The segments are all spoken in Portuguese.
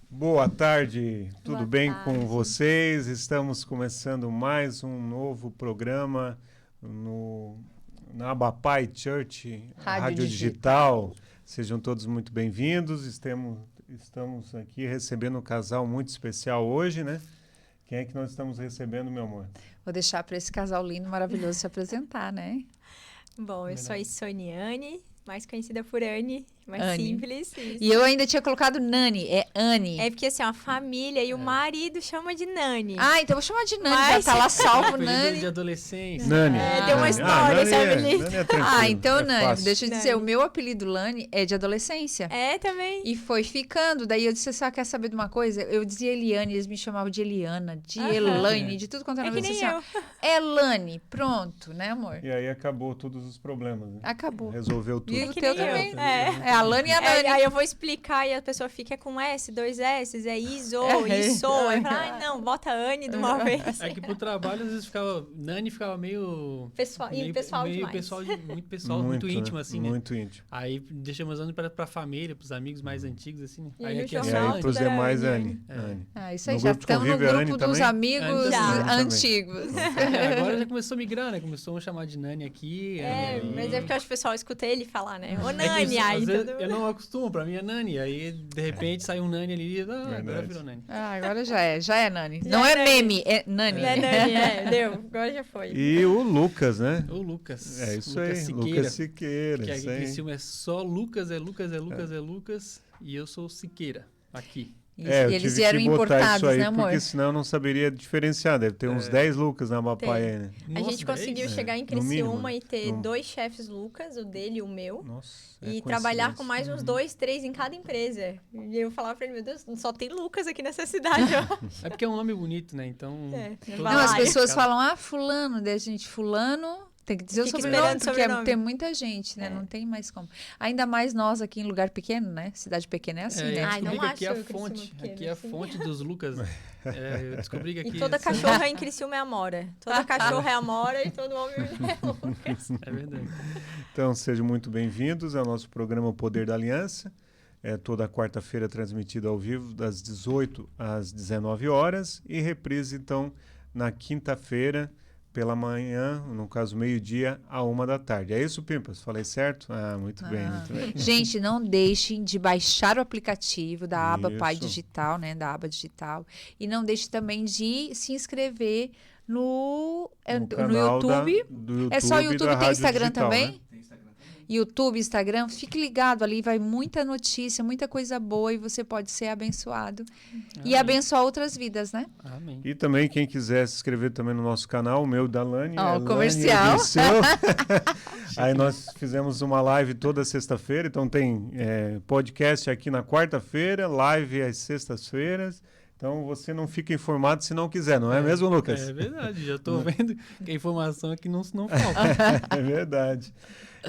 Boa tarde, tudo Boa bem tarde. com vocês? Estamos começando mais um novo programa na Abapai Church, Rádio Digital. Sejam todos muito bem-vindos. Estamos aqui recebendo um casal muito especial hoje, né? Quem é que nós estamos recebendo, meu amor? Vou deixar para esse casal lindo, maravilhoso se apresentar, né? Bom, eu sou a Soniane, mais conhecida por Anne, mais Anne. simples. Isso. E eu ainda tinha colocado Nani, é Anne. É porque assim, a família e o marido chama de Nani. Ah, então eu vou chamar de Nani, Mas- já tá lá salvo, Apelido Nani. de adolescência. Nani. É, tem uma Nani. história, Nani sabe, é, ali? Nani é tranquilo, Ah, então é Nani, fácil. deixa eu dizer, Nani. o meu apelido Lani é de adolescência. É, também. E foi ficando, daí eu disse, você quer saber de uma coisa? Eu dizia Eliane, eles me chamavam de Eliana, de Aham. Elaine, de tudo quanto era É que nome. nem Assim, ó, Elane, pronto, né amor? E aí acabou todos os problemas, né? Acabou. Resolveu tudo. E É o que teu nem eu. também? É. É a Lani e a Nani. Aí eu vou explicar e a pessoa fica com S, 2 S, é ISO, ISO. Aí fala, ai não, bota Anne de uma vez. É que pro trabalho, às vezes, Nani ficava meio... Pessoal, e pessoal meio demais. muito pessoal, muito íntimo, né? assim, né? Muito íntimo. Aí deixamos Anne pra família, pros amigos mais antigos, assim, né? E Aí no aqui é E jornal, só aí, Anne. pros tudo era demais, Anne. Anne. Anne. Ah, isso aí, No já grupo de estamos no convívio, grupo Anne dos também? amigos Anne também. antigos. Agora já começou a migrar, né? Começou a chamar de Nani aqui. É, Anne ali. mas é porque eu acho que o pessoal escuta ele falar, né? Ô É que Nani, isso, aí às vezes, tudo... eu não acostumo, pra mim é Nani. Aí, de repente, sai um Nani ali, agora Verdade. virou Nani. Ah, agora já é Nani. Já Não é é Nani. meme, é Nani. É Nani, deu. Agora já foi. E o Lucas, né? O Lucas. É isso Lucas aí, Siqueira, Lucas Siqueira. que aqui Isso em aí. Criciúma é só Lucas, é Lucas. E eu sou o Siqueira, aqui. Isso, Eu e eles tive vieram que botar importados, isso aí, né, amor? porque senão eu não saberia diferenciar. Deve ter uns 10 Lucas na Abapai aí, né? A gente conseguiu chegar em no mínimo, Criciúma e ter no- 2 chefes Lucas, o dele e o meu. Nossa. E trabalhar com mais uns 2, 3 em cada empresa. E eu falava pra ele, meu Deus, só tem Lucas aqui nessa cidade, ó. É porque é um nome bonito, né? Então. É. todo Não, Não, as Vai. pessoas falam, fulano, daí a gente, fulano, tem que dizer o Fica sobrenome, esperando o porque sobrenome. tem muita gente, né? É. Não tem mais como. Ainda mais nós aqui em lugar pequeno, né? Cidade pequena é assim, É, eu né? Ai, descobri não que aqui é a acho Criciúma fonte. pequeno, Aqui é a assim. fonte dos Lucas. É, eu descobri que aqui. E toda essa- cachorra em Criciúma é Amora. Toda cachorra é Amora e todo homem é Lucas. É verdade. Então, sejam muito bem-vindos ao nosso programa O Poder da Aliança. É toda quarta-feira transmitido ao vivo, das 18 às 19 horas. E reprise, então, na quinta-feira, pela manhã, no caso, meio-dia, à 1 da tarde. É isso, Pimpas? Falei certo? Ah, muito bem, muito bem. Gente, não deixem de baixar o aplicativo da aba Pai Isso. Digital, né? Da aba digital. E não deixe também de se inscrever no canal YouTube. do YouTube. É só da YouTube, tem Rádio Instagram Digital, também? né? YouTube, Instagram, fique ligado ali, vai muita notícia, muita coisa boa e você pode ser abençoado. E Amém. abençoar outras vidas, né? Amém. E também, quem quiser se inscrever também no nosso canal, o meu da Lani. Ó, é o comercial. Lani Ediceu. Aí nós fizemos uma live toda sexta-feira, então tem podcast aqui na quarta-feira, live às sextas-feiras. Então você não fica informado se não quiser, não é mesmo, Lucas? É verdade, já tô vendo que a informação aqui não falta. É verdade.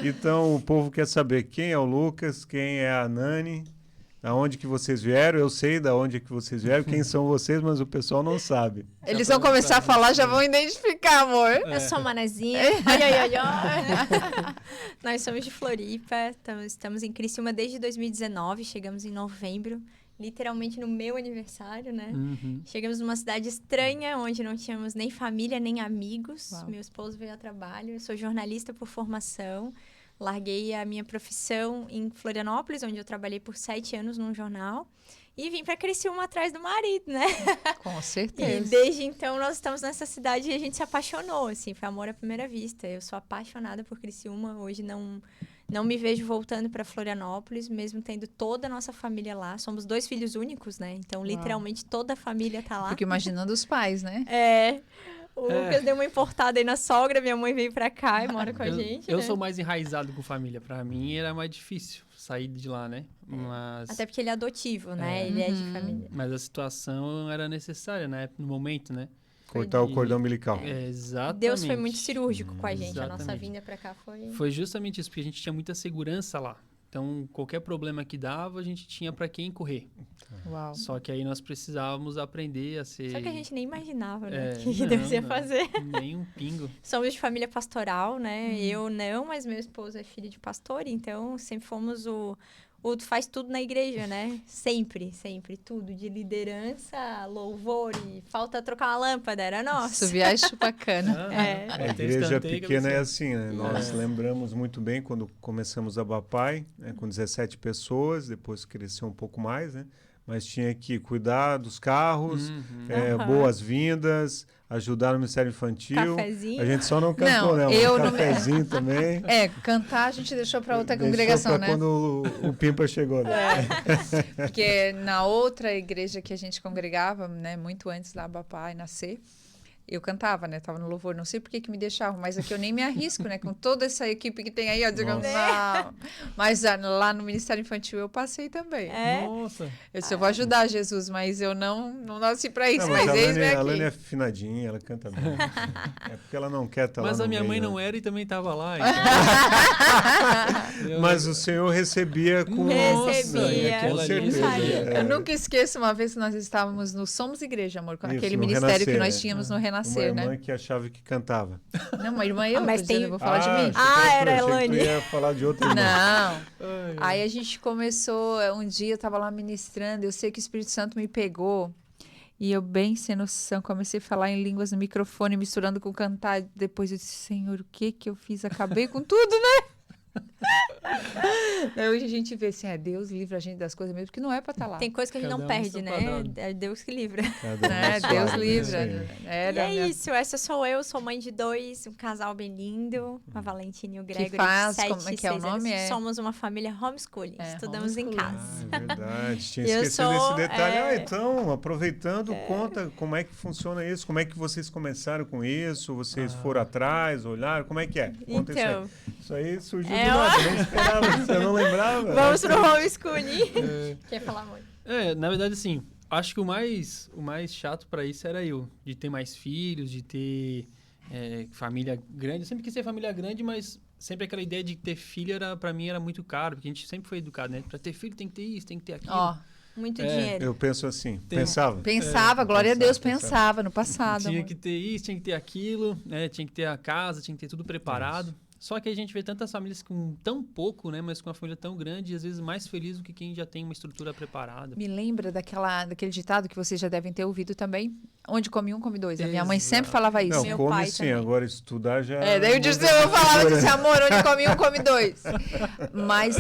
Então o povo quer saber quem é o Lucas, quem é a Nani, aonde que vocês vieram. Eu sei da onde que vocês vieram, quem são vocês, mas o pessoal não sabe. Eles vão começar a falar, já vão identificar, amor. Eu sou a Manazinha. Ai. Nós somos de Floripa, estamos em Criciúma desde 2019, chegamos em novembro, literalmente no meu aniversário, né? Uhum. Chegamos numa cidade estranha, onde não tínhamos nem família, nem amigos. Uau. Meu esposo veio a trabalho, eu sou jornalista por formação. Larguei a minha profissão em Florianópolis, onde eu trabalhei por 7 anos num jornal. E vim para Criciúma atrás do marido, né? Com E certeza. desde então nós estamos nessa cidade e a gente se apaixonou, assim. Foi amor à primeira vista. Eu sou apaixonada por Criciúma. Hoje não me vejo voltando para Florianópolis, mesmo tendo toda a nossa família lá. Somos 2 filhos únicos, né? Então, literalmente, toda a família tá lá. Fico imaginando os pais, né? É. O Lucas deu uma importada aí na sogra, minha mãe veio pra cá e mora com a gente. Eu né? sou mais enraizado com família. Pra mim era mais difícil sair de lá, né? Até porque ele é adotivo, né? Ele é de família. Mas a situação era necessária, né? No momento, né? Cortar o cordão umbilical. É, exatamente. Deus foi muito cirúrgico com a gente. A nossa Exatamente. vinda pra cá foi... Foi justamente isso, porque a gente tinha muita segurança lá. Então, qualquer problema que dava, a gente tinha para quem correr. Uau. Só que aí nós precisávamos aprender a ser... Só que a gente nem imaginava, né? É, O que não, Deus ia não. fazer. Nem um pingo. Somos de família pastoral, né? Eu não, mas meu esposo é filho de pastor, então sempre fomos o Tu faz tudo na igreja, né? Sempre, sempre. Tudo. De liderança, louvor e falta trocar uma lâmpada, era nossa. Subiar e chupacana. A igreja pequena é assim, né? Nós lembramos muito bem quando começamos a Bapai, né, com 17 pessoas, depois cresceu um pouco mais, né? Mas tinha que cuidar dos carros, boas-vindas, ajudar no Ministério Infantil. Cafezinho. A gente só não cantou, né? Um cafezinho também. Cantar a gente deixou para outra Deixou congregação, pra né? quando o Pimpa chegou, né? Porque na outra igreja que a gente congregava, né, muito antes da Bapai nascer, eu cantava, né? Tava no louvor, não sei por que me deixavam, mas aqui eu nem me arrisco, né? Com toda essa equipe que tem aí, eu digo, não. Mas lá no Ministério Infantil eu passei também. Nossa. Eu disse, eu vou ajudar Jesus, mas eu não nasci pra isso, Não, mas eis-me a Lani aqui. é afinadinha, ela canta bem. É porque ela não quer estar lá Mas no a minha mãe meio, não né? era e também tava lá. Então... Mas o Senhor recebia com... Recebia. Com certeza. Eu nunca esqueço uma vez que nós estávamos no Somos Igreja, amor, com Isso, aquele no ministério Renascer, que nós né? tínhamos no Uma Renascer, irmã né? que achava que cantava. Não, uma irmã eu, mas tô dizendo, tem- eu vou falar de mim. era a achei que Elane. tu ia falar de outra irmã. Não. Ai, Aí a gente começou, um dia eu tava lá ministrando, eu sei que o Espírito Santo me pegou, e eu bem sem noção, comecei a falar em línguas no microfone, misturando com cantar, depois eu disse, Senhor, o que que eu fiz? Acabei com tudo, né? Aí hoje a gente vê assim, Deus livra a gente das coisas mesmo, porque não é pra estar lá. Tem coisa que a gente Cada não um perde, seu né? padrão. É Deus que livra. Cada um Né? na Deus sua, né? livra. Sim. Era E é minha- isso, essa sou eu, sou mãe de 2, um casal bem lindo, a Valentina e o Gregory. faz, de 7 como é que é o 6 anos. nome? É- Somos uma família homeschooling, estudamos em homeschooling. casa. Ah, é verdade. Tinha Eu esquecido sou, desse detalhe. é. Então, aproveitando, conta como é que funciona isso, como é que vocês começaram com isso, vocês foram atrás, olharam, como é que é? Conta Então, isso aí surgiu é do uma- nada, eu não esperava, você não lembrava? vamos pro homeschooling. Quer falar muito? na verdade, assim, acho que o mais chato pra isso era eu. De ter mais filhos, de ter família grande. Eu sempre quis ter família grande, mas sempre aquela ideia de ter filho, pra mim, era muito caro. Porque a gente sempre foi educado, né? Pra ter filho tem que ter isso, tem que ter aquilo. Ó, Muito É. dinheiro. Eu penso assim, Tem- pensava. pensava, glória a Deus, pensava. pensava no passado. Tinha amor. que ter isso, tinha que ter aquilo, né? Tinha que ter a casa, tinha que ter tudo preparado. Só que a gente vê tantas famílias com tão pouco, né? Mas com uma família tão grande e às vezes mais feliz do que quem já tem uma estrutura preparada. Me lembra daquele ditado que vocês já devem ter ouvido também, onde come um, come dois. A minha mãe Exato. sempre falava isso. Não, Meu come pai sim, também. agora estudar já... Daí eu disse, eu falava desse amor, onde come um, come dois. Mas,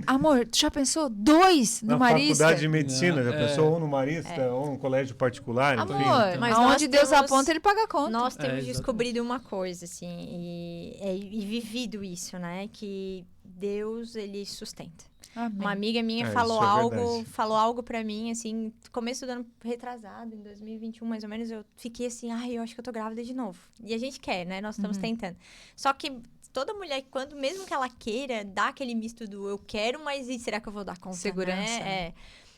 amor, tu já pensou? 2 no Na Marista? faculdade de medicina, já É. pensou? Ou no Marista, ou no colégio particular, enfim. Amor, Mas aonde nós Deus temos- aponta, ele paga a conta. Nós temos exatamente. descobrido uma coisa, assim, e vivido isso, né? Que Deus, ele sustenta. Amém. Uma amiga minha É, falou isso é algo, verdade. falou algo para mim, assim, começo do ano retrasado, em 2021, mais ou menos, eu fiquei assim, eu acho que eu tô grávida de novo. E a gente quer, né? Nós estamos tentando. Só que toda mulher, quando mesmo que ela queira, dá aquele misto do eu quero, mas e será que eu vou dar conta, Segurança. né? É.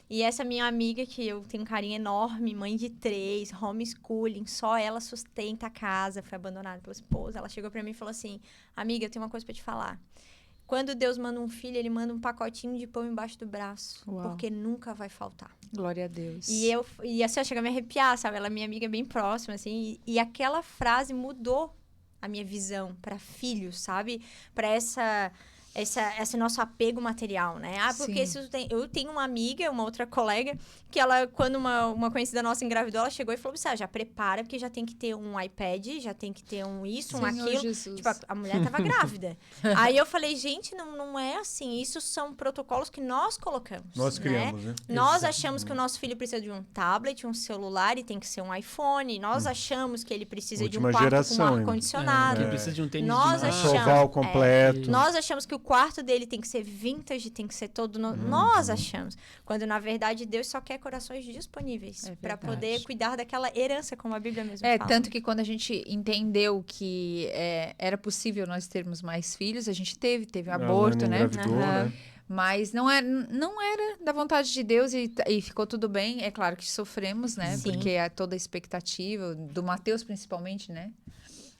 E essa minha amiga, que eu tenho um carinho enorme, mãe de 3, homeschooling, só ela sustenta a casa, foi abandonada pela esposa. Ela chegou pra mim e falou assim, amiga, eu tenho uma coisa pra te falar. Quando Deus manda um filho, ele manda um pacotinho de pão embaixo do braço, Uau. porque nunca vai faltar. Glória a Deus. E assim, eu chego a me arrepiar, sabe? Ela é minha amiga bem próxima, assim, e aquela frase mudou a minha visão para filhos, sabe? Para esse nosso apego material, né? Porque Sim. eu tenho uma amiga, uma outra colega, que ela, quando uma conhecida nossa engravidou, ela chegou e falou assim, já prepara, porque já tem que ter um iPad, já tem que ter um isso, um Senhor aquilo. Jesus. Tipo, a mulher tava grávida. Aí eu falei, gente, não é assim. Isso são protocolos que nós colocamos. Nós né? criamos, né? Nós achamos que o nosso filho precisa de um tablet, um celular e tem que ser um iPhone. Nós achamos que ele precisa de um Última quarto geração com um ainda. ar-condicionado. Que precisa de um tênis Nós de marca. achamos- Enxoval completo. Nós achamos que o quarto dele tem que ser vintage, tem que ser todo... Nós achamos. Quando, na verdade, Deus só quer corações disponíveis É para verdade. poder cuidar daquela herança, como a Bíblia mesmo fala. Tanto que quando a gente entendeu que era possível nós termos mais filhos, a gente teve um A aborto, Lani né? engravidou, Aham. né? Mas não era da vontade de Deus e ficou tudo bem. É claro que sofremos, né? Sim. Porque é toda a expectativa, do Mateus principalmente, né?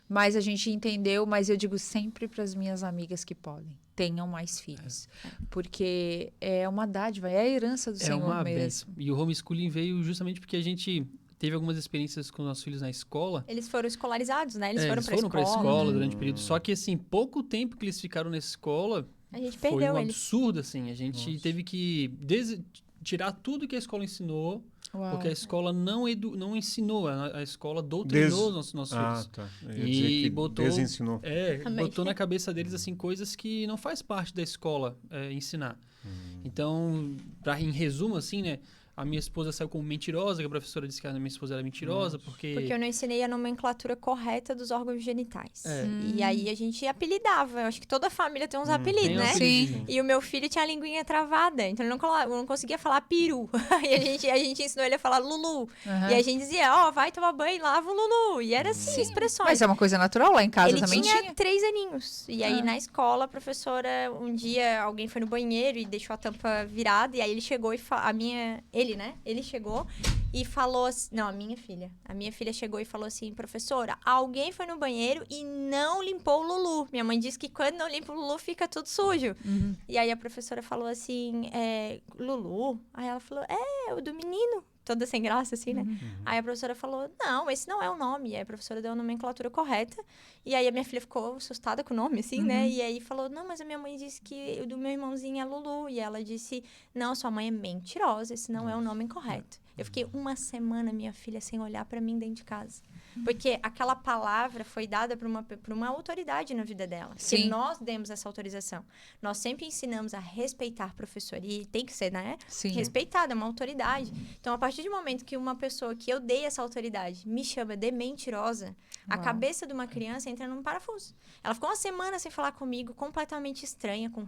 Mas a gente entendeu, mas eu digo sempre para as minhas amigas que podem, tenham mais filhos. Porque é uma dádiva, é a herança do É Senhor uma mesmo. benção. E o homeschooling veio justamente porque a gente teve algumas experiências com nossos filhos na escola. Eles foram escolarizados, né? Eles foram Eles pra foram para a escola. escola durante o período. Só que, assim, pouco tempo que eles ficaram na escola, A gente foi perdeu um ele. absurdo, assim. A gente Nossa. teve que tirar tudo que a escola ensinou, Uau. porque a escola não ensinou, a escola doutrinou os nossos filhos. Tá. Eu ia E dizer que botou- desensinou. Amém. Botou na cabeça deles, assim, coisas que não faz parte da escola ensinar. Então, em resumo, assim, né? A minha esposa saiu como mentirosa, que a professora disse que a minha esposa era mentirosa, porque Porque eu não ensinei a nomenclatura correta dos órgãos genitais. É. E aí a gente apelidava. Eu acho que toda família tem uns apelidos, tem um né? apelidinho. E o meu filho tinha a linguinha travada, então ele não conseguia falar peru. E a gente ensinou ele a falar Lulu. Aham. E a gente dizia, vai tomar banho, lava o Lulu. E era assim, expressões. Mas é uma coisa natural, lá em casa Ele também tinha 3 aninhos. E aí, Ah. na escola, a professora, um dia, alguém foi no banheiro e deixou a tampa virada. E aí, ele chegou e Ele chegou e falou assim... Não, a minha filha. A minha filha chegou e falou assim, professora, alguém foi no banheiro e não limpou o Lulu. Minha mãe disse que quando não limpa o Lulu, fica tudo sujo. Uhum. E aí, a professora falou assim, Lulu? Aí ela falou, o do menino. Toda sem graça, assim, né? Aí a professora falou, não, esse não é o nome. E aí a professora deu a nomenclatura correta. E aí a minha filha ficou assustada com o nome, assim, né? E aí falou, não, mas a minha mãe disse que o do meu irmãozinho é Lulu. E ela disse, não, sua mãe é mentirosa, esse não é o nome correto. Eu fiquei uma semana, minha filha, sem olhar pra mim dentro de casa. Porque aquela palavra foi dada por uma autoridade na vida dela. Sim. Que nós demos essa autorização. Nós sempre ensinamos a respeitar professor. E tem que ser, né? Sim. Respeitada, é uma autoridade. Então, a partir do momento que uma pessoa que eu dei essa autoridade me chama de mentirosa, a Uau. cabeça de uma criança entra num parafuso. Ela ficou uma semana sem falar comigo, completamente estranha, com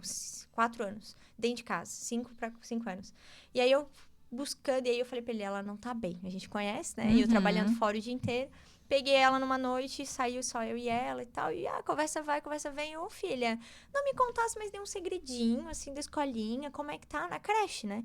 4 anos, dentro de casa, 5 para 5 anos. E aí eu buscando, e aí eu falei pra ele, ela não tá bem. A gente conhece, né? E eu trabalhando fora o dia inteiro. Peguei ela numa noite, saiu só eu e ela e tal. E a conversa vai, conversa vem. Ô, filha, não me contasse mais nenhum segredinho, assim, da escolinha. Como é que tá na creche, né?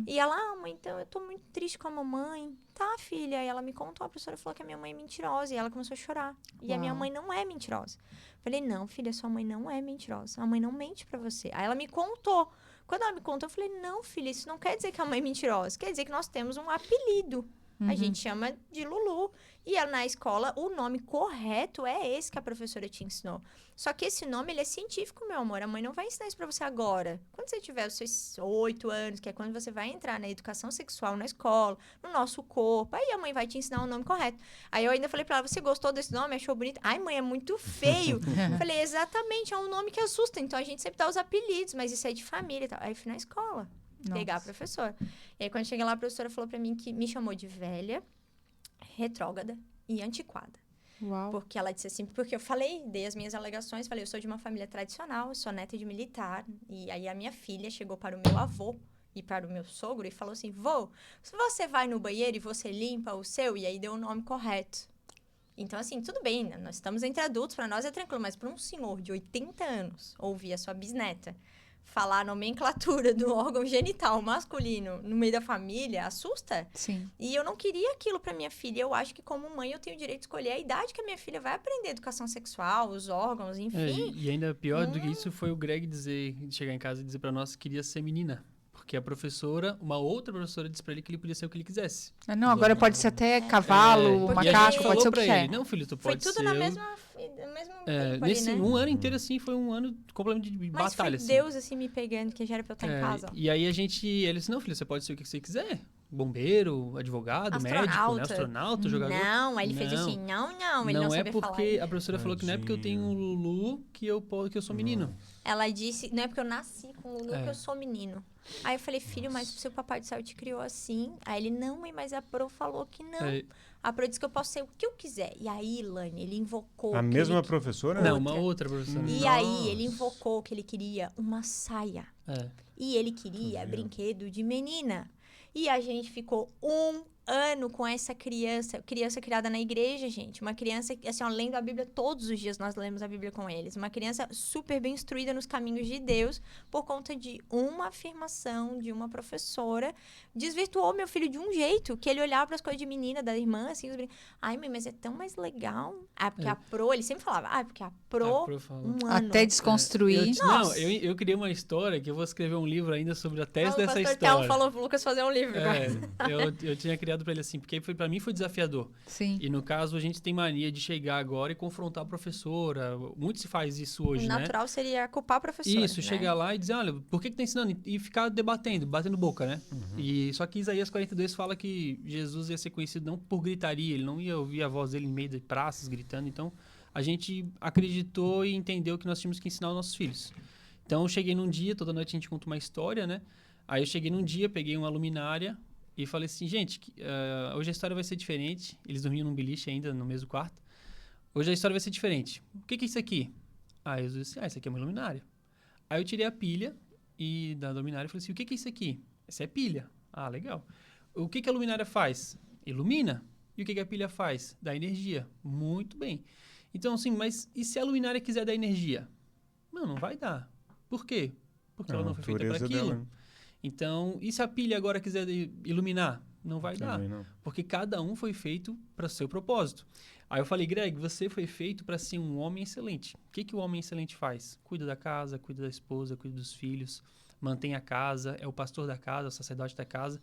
E ela, mãe, então eu tô muito triste com a mamãe. Tá, filha. E ela me contou, a professora falou que a minha mãe é mentirosa. E ela começou a chorar. E a minha Uau. mãe não é mentirosa. Falei, não, filha, sua mãe não é mentirosa. A mãe não mente pra você. Aí ela me contou. Quando ela me contou, eu falei, não, filha, isso não quer dizer que a mãe é mentirosa. Quer dizer que nós temos um apelido. A gente chama de Lulu. E na escola, o nome correto é esse que a professora te ensinou. Só que esse nome, ele é científico, meu amor. A mãe não vai ensinar isso pra você agora. Quando você tiver os seus 8 anos, que é quando você vai entrar na educação sexual na escola, no nosso corpo, aí a mãe vai te ensinar o nome correto. Aí eu ainda falei pra ela, você gostou desse nome? Achou bonito? Ai, mãe, é muito feio. Falei, exatamente, é um nome que assusta. Então, a gente sempre dá os apelidos, mas isso é de família e tal. Aí eu fui na escola. Pegar a professora. E aí, quando cheguei lá, a professora falou pra mim que me chamou de velha, retrógrada e antiquada. Uau. Porque ela disse assim, porque eu dei as minhas alegações, falei, eu sou de uma família tradicional, eu sou neta de militar. E aí, a minha filha chegou para o meu avô e para o meu sogro e falou assim, vô, se você vai no banheiro e você limpa o seu, e aí deu o nome correto. Então, assim, tudo bem, né? Nós estamos entre adultos, para nós é tranquilo, mas para um senhor de 80 anos ouvir a sua bisneta falar a nomenclatura do órgão genital masculino no meio da família, assusta. Sim. E eu não queria aquilo pra minha filha. Eu acho que, como mãe, eu tenho o direito de escolher a idade que a minha filha vai aprender educação sexual, os órgãos, enfim. E ainda pior do que isso foi o Greg chegar em casa e dizer pra nós que queria ser menina. Porque a professora, uma outra professora, disse pra ele que ele podia ser o que ele quisesse. Não, agora pode ser até cavalo, Porque e a macaco, gente pode falou ser o que pra quer. ele, não, filho, tu Foi pode tudo ser... no mesmo tempo nesse ali, né? um ano inteiro, assim, foi um ano completamente de Mas batalha, foi assim. Deus, assim, me pegando, que já era pra eu estar em casa. E aí ele disse, não, filho, você pode ser o que você quiser. Bombeiro, advogado, médico, né? Astronauta, jogador. Não, aí ele fez Não. assim, não, ele não é sabia falar. porque a professora falou que não é porque eu tenho um Lulu que eu sou menino. Ela disse, não é porque eu nasci com o Lulu É. que eu sou menino. Aí eu falei, filho, mas o seu papai do céu te criou assim. Aí ele, não, mãe, mas a Pro falou que não. É. A Pro disse que eu posso ser o que eu quiser. E aí, Ilane, ele invocou... A que mesma ele- professora? Não, uma outra professora. E Nossa. aí, ele invocou que ele queria uma saia. É. E ele queria brinquedo de menina. E a gente ficou 1 ano com essa criança criada na igreja, gente. Uma criança, assim, ó, lendo a Bíblia todos os dias, nós lemos a Bíblia com eles. Uma criança super bem instruída nos caminhos de Deus, por conta de uma afirmação de uma professora. Desvirtuou meu filho de um jeito, que ele olhava para as coisas de menina, da irmã, assim, ai, mãe, mas é tão mais legal. Ah, porque a Pro, ele sempre falava, porque a Pro, falou. 1 ano. Até desconstruir. Eu queria uma história, que eu vou escrever um livro ainda sobre a tese O dessa pastor história. Tel falou pro Lucas fazer um livro. Eu tinha criado explicado pra ele assim, porque pra mim foi desafiador. Sim. E no caso, a gente tem mania de chegar agora e confrontar a professora. Muito se faz isso hoje, O né? natural seria culpar a professora. Isso, né? chegar lá e dizer, olha, por que tá ensinando? E ficar debatendo, batendo boca, né? E só que Isaías 42 fala que Jesus ia ser conhecido não por gritaria, ele não ia ouvir a voz dele em meio de praças gritando. Então, a gente acreditou e entendeu que nós tínhamos que ensinar os nossos filhos. Então, eu cheguei num dia, toda noite a gente conta uma história, né? Aí eu cheguei num dia, peguei uma luminária e falei assim, gente, hoje a história vai ser diferente. Eles dormiam num beliche ainda, no mesmo quarto. Hoje a história vai ser diferente. O que é isso aqui? Aí eu disse, isso aqui é uma luminária. Aí eu tirei a pilha da luminária e falei assim, o que é isso aqui? Essa é pilha. Ah, legal. O que a luminária faz? Ilumina. E o que a pilha faz? Dá energia. Muito bem. Então, assim, mas e se a luminária quiser dar energia? Não vai dar. Por quê? Porque ela não foi feita para aquilo. Dela. Então, e se a pilha agora quiser iluminar? Não vai dar. Não. Porque cada um foi feito para o seu propósito. Aí eu falei, Greg, você foi feito para ser um homem excelente. O que o homem excelente faz? Cuida da casa, cuida da esposa, cuida dos filhos, mantém a casa, é o pastor da casa, o sacerdote da casa.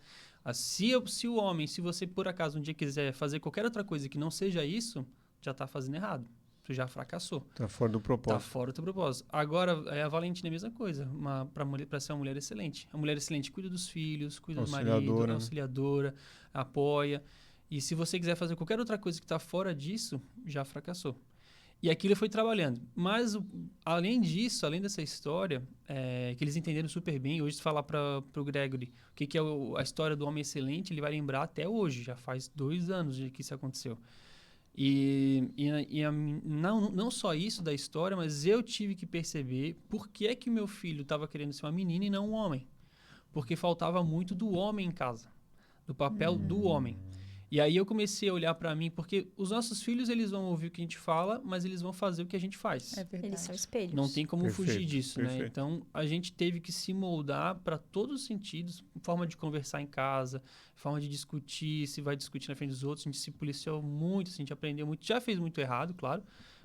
Se o homem, se você por acaso um dia quiser fazer qualquer outra coisa que não seja isso, já está fazendo errado. Tu já fracassou. Tá fora do propósito. Tá fora do teu propósito. Agora, a Valentina é a mesma coisa, para ser uma mulher excelente. A mulher excelente cuida dos filhos, cuida do marido, auxiliadora, apoia. E se você quiser fazer qualquer outra coisa que está fora disso, já fracassou. E aquilo foi trabalhando. Mas, além disso, além dessa história, que eles entenderam super bem, hoje se falar para o Gregory o que é a história do homem excelente, ele vai lembrar até hoje, já faz 2 anos de que isso aconteceu. Não só isso da história, mas eu tive que perceber por que é que meu filho estava querendo ser uma menina e não um homem. Porque faltava muito do homem em casa, do papel do homem. E aí eu comecei a olhar para mim, porque os nossos filhos, eles vão ouvir o que a gente fala, mas eles vão fazer o que a gente faz. É verdade. Eles são espelhos. Não tem como fugir disso, perfeito. né? Então, a gente teve que se moldar para todos os sentidos, forma de conversar em casa, forma de discutir, se vai discutir na frente dos outros. A gente se policiou muito, a gente aprendeu muito. Já fez muito errado, claro,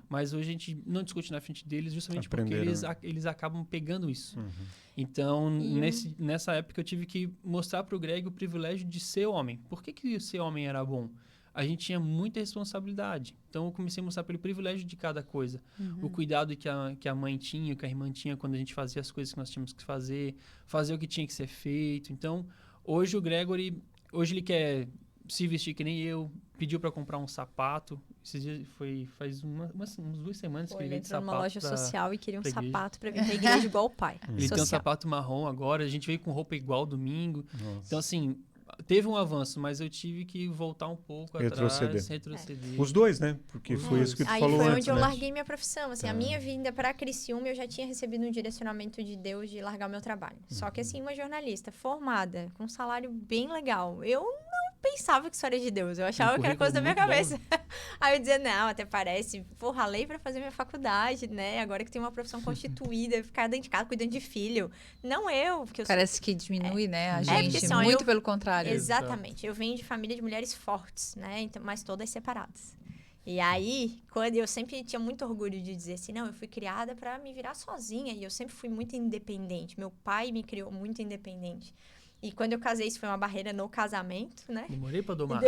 mas hoje a gente não discute na frente deles justamente porque eles acabam pegando isso. Então, nessa época, eu tive que mostrar para o Greg o privilégio de ser homem. Por que ser homem era bom? A gente tinha muita responsabilidade. Então, eu comecei a mostrar para ele o privilégio de cada coisa. O cuidado que a mãe tinha, que a irmã tinha quando a gente fazia as coisas que nós tínhamos que fazer o que tinha que ser feito. Então, hoje o Gregory, ele quer se vestir que nem eu, pediu para comprar um sapato. Esses dias faz umas 2 semanas que ele veio de sapato. Ele entrou numa loja social e queria um sapato para vir pra igreja igual o pai. Ele tem um sapato marrom agora, a gente veio com roupa igual domingo. Nossa. Então, assim, teve um avanço, mas eu tive que voltar um pouco atrás, retroceder. Os dois, né? Porque foi isso que tu Aí falou foi antes, onde eu né? larguei minha profissão. Assim, a minha vinda para Criciúma, eu já tinha recebido um direcionamento de Deus de largar o meu trabalho. Só que, assim, uma jornalista formada, com um salário bem legal. Eu não pensava que isso era de Deus. Eu achava que era coisa da minha cabeça. Aí eu dizia, não, até parece. Porra, ralei pra fazer minha faculdade, né? Agora que tenho uma profissão constituída, ficar dentro de casa cuidando de filho. Não eu, porque eu Parece que diminui, né, a porque, gente. assim, Muito pelo contrário. Exatamente. Eu venho de família de mulheres fortes, né? Então, mas todas separadas. E aí, quando eu sempre tinha muito orgulho de dizer assim, não, eu fui criada para me virar sozinha e eu sempre fui muito independente. Meu pai me criou muito independente. E quando eu casei, isso foi uma barreira no casamento, né? Demorei pra domar.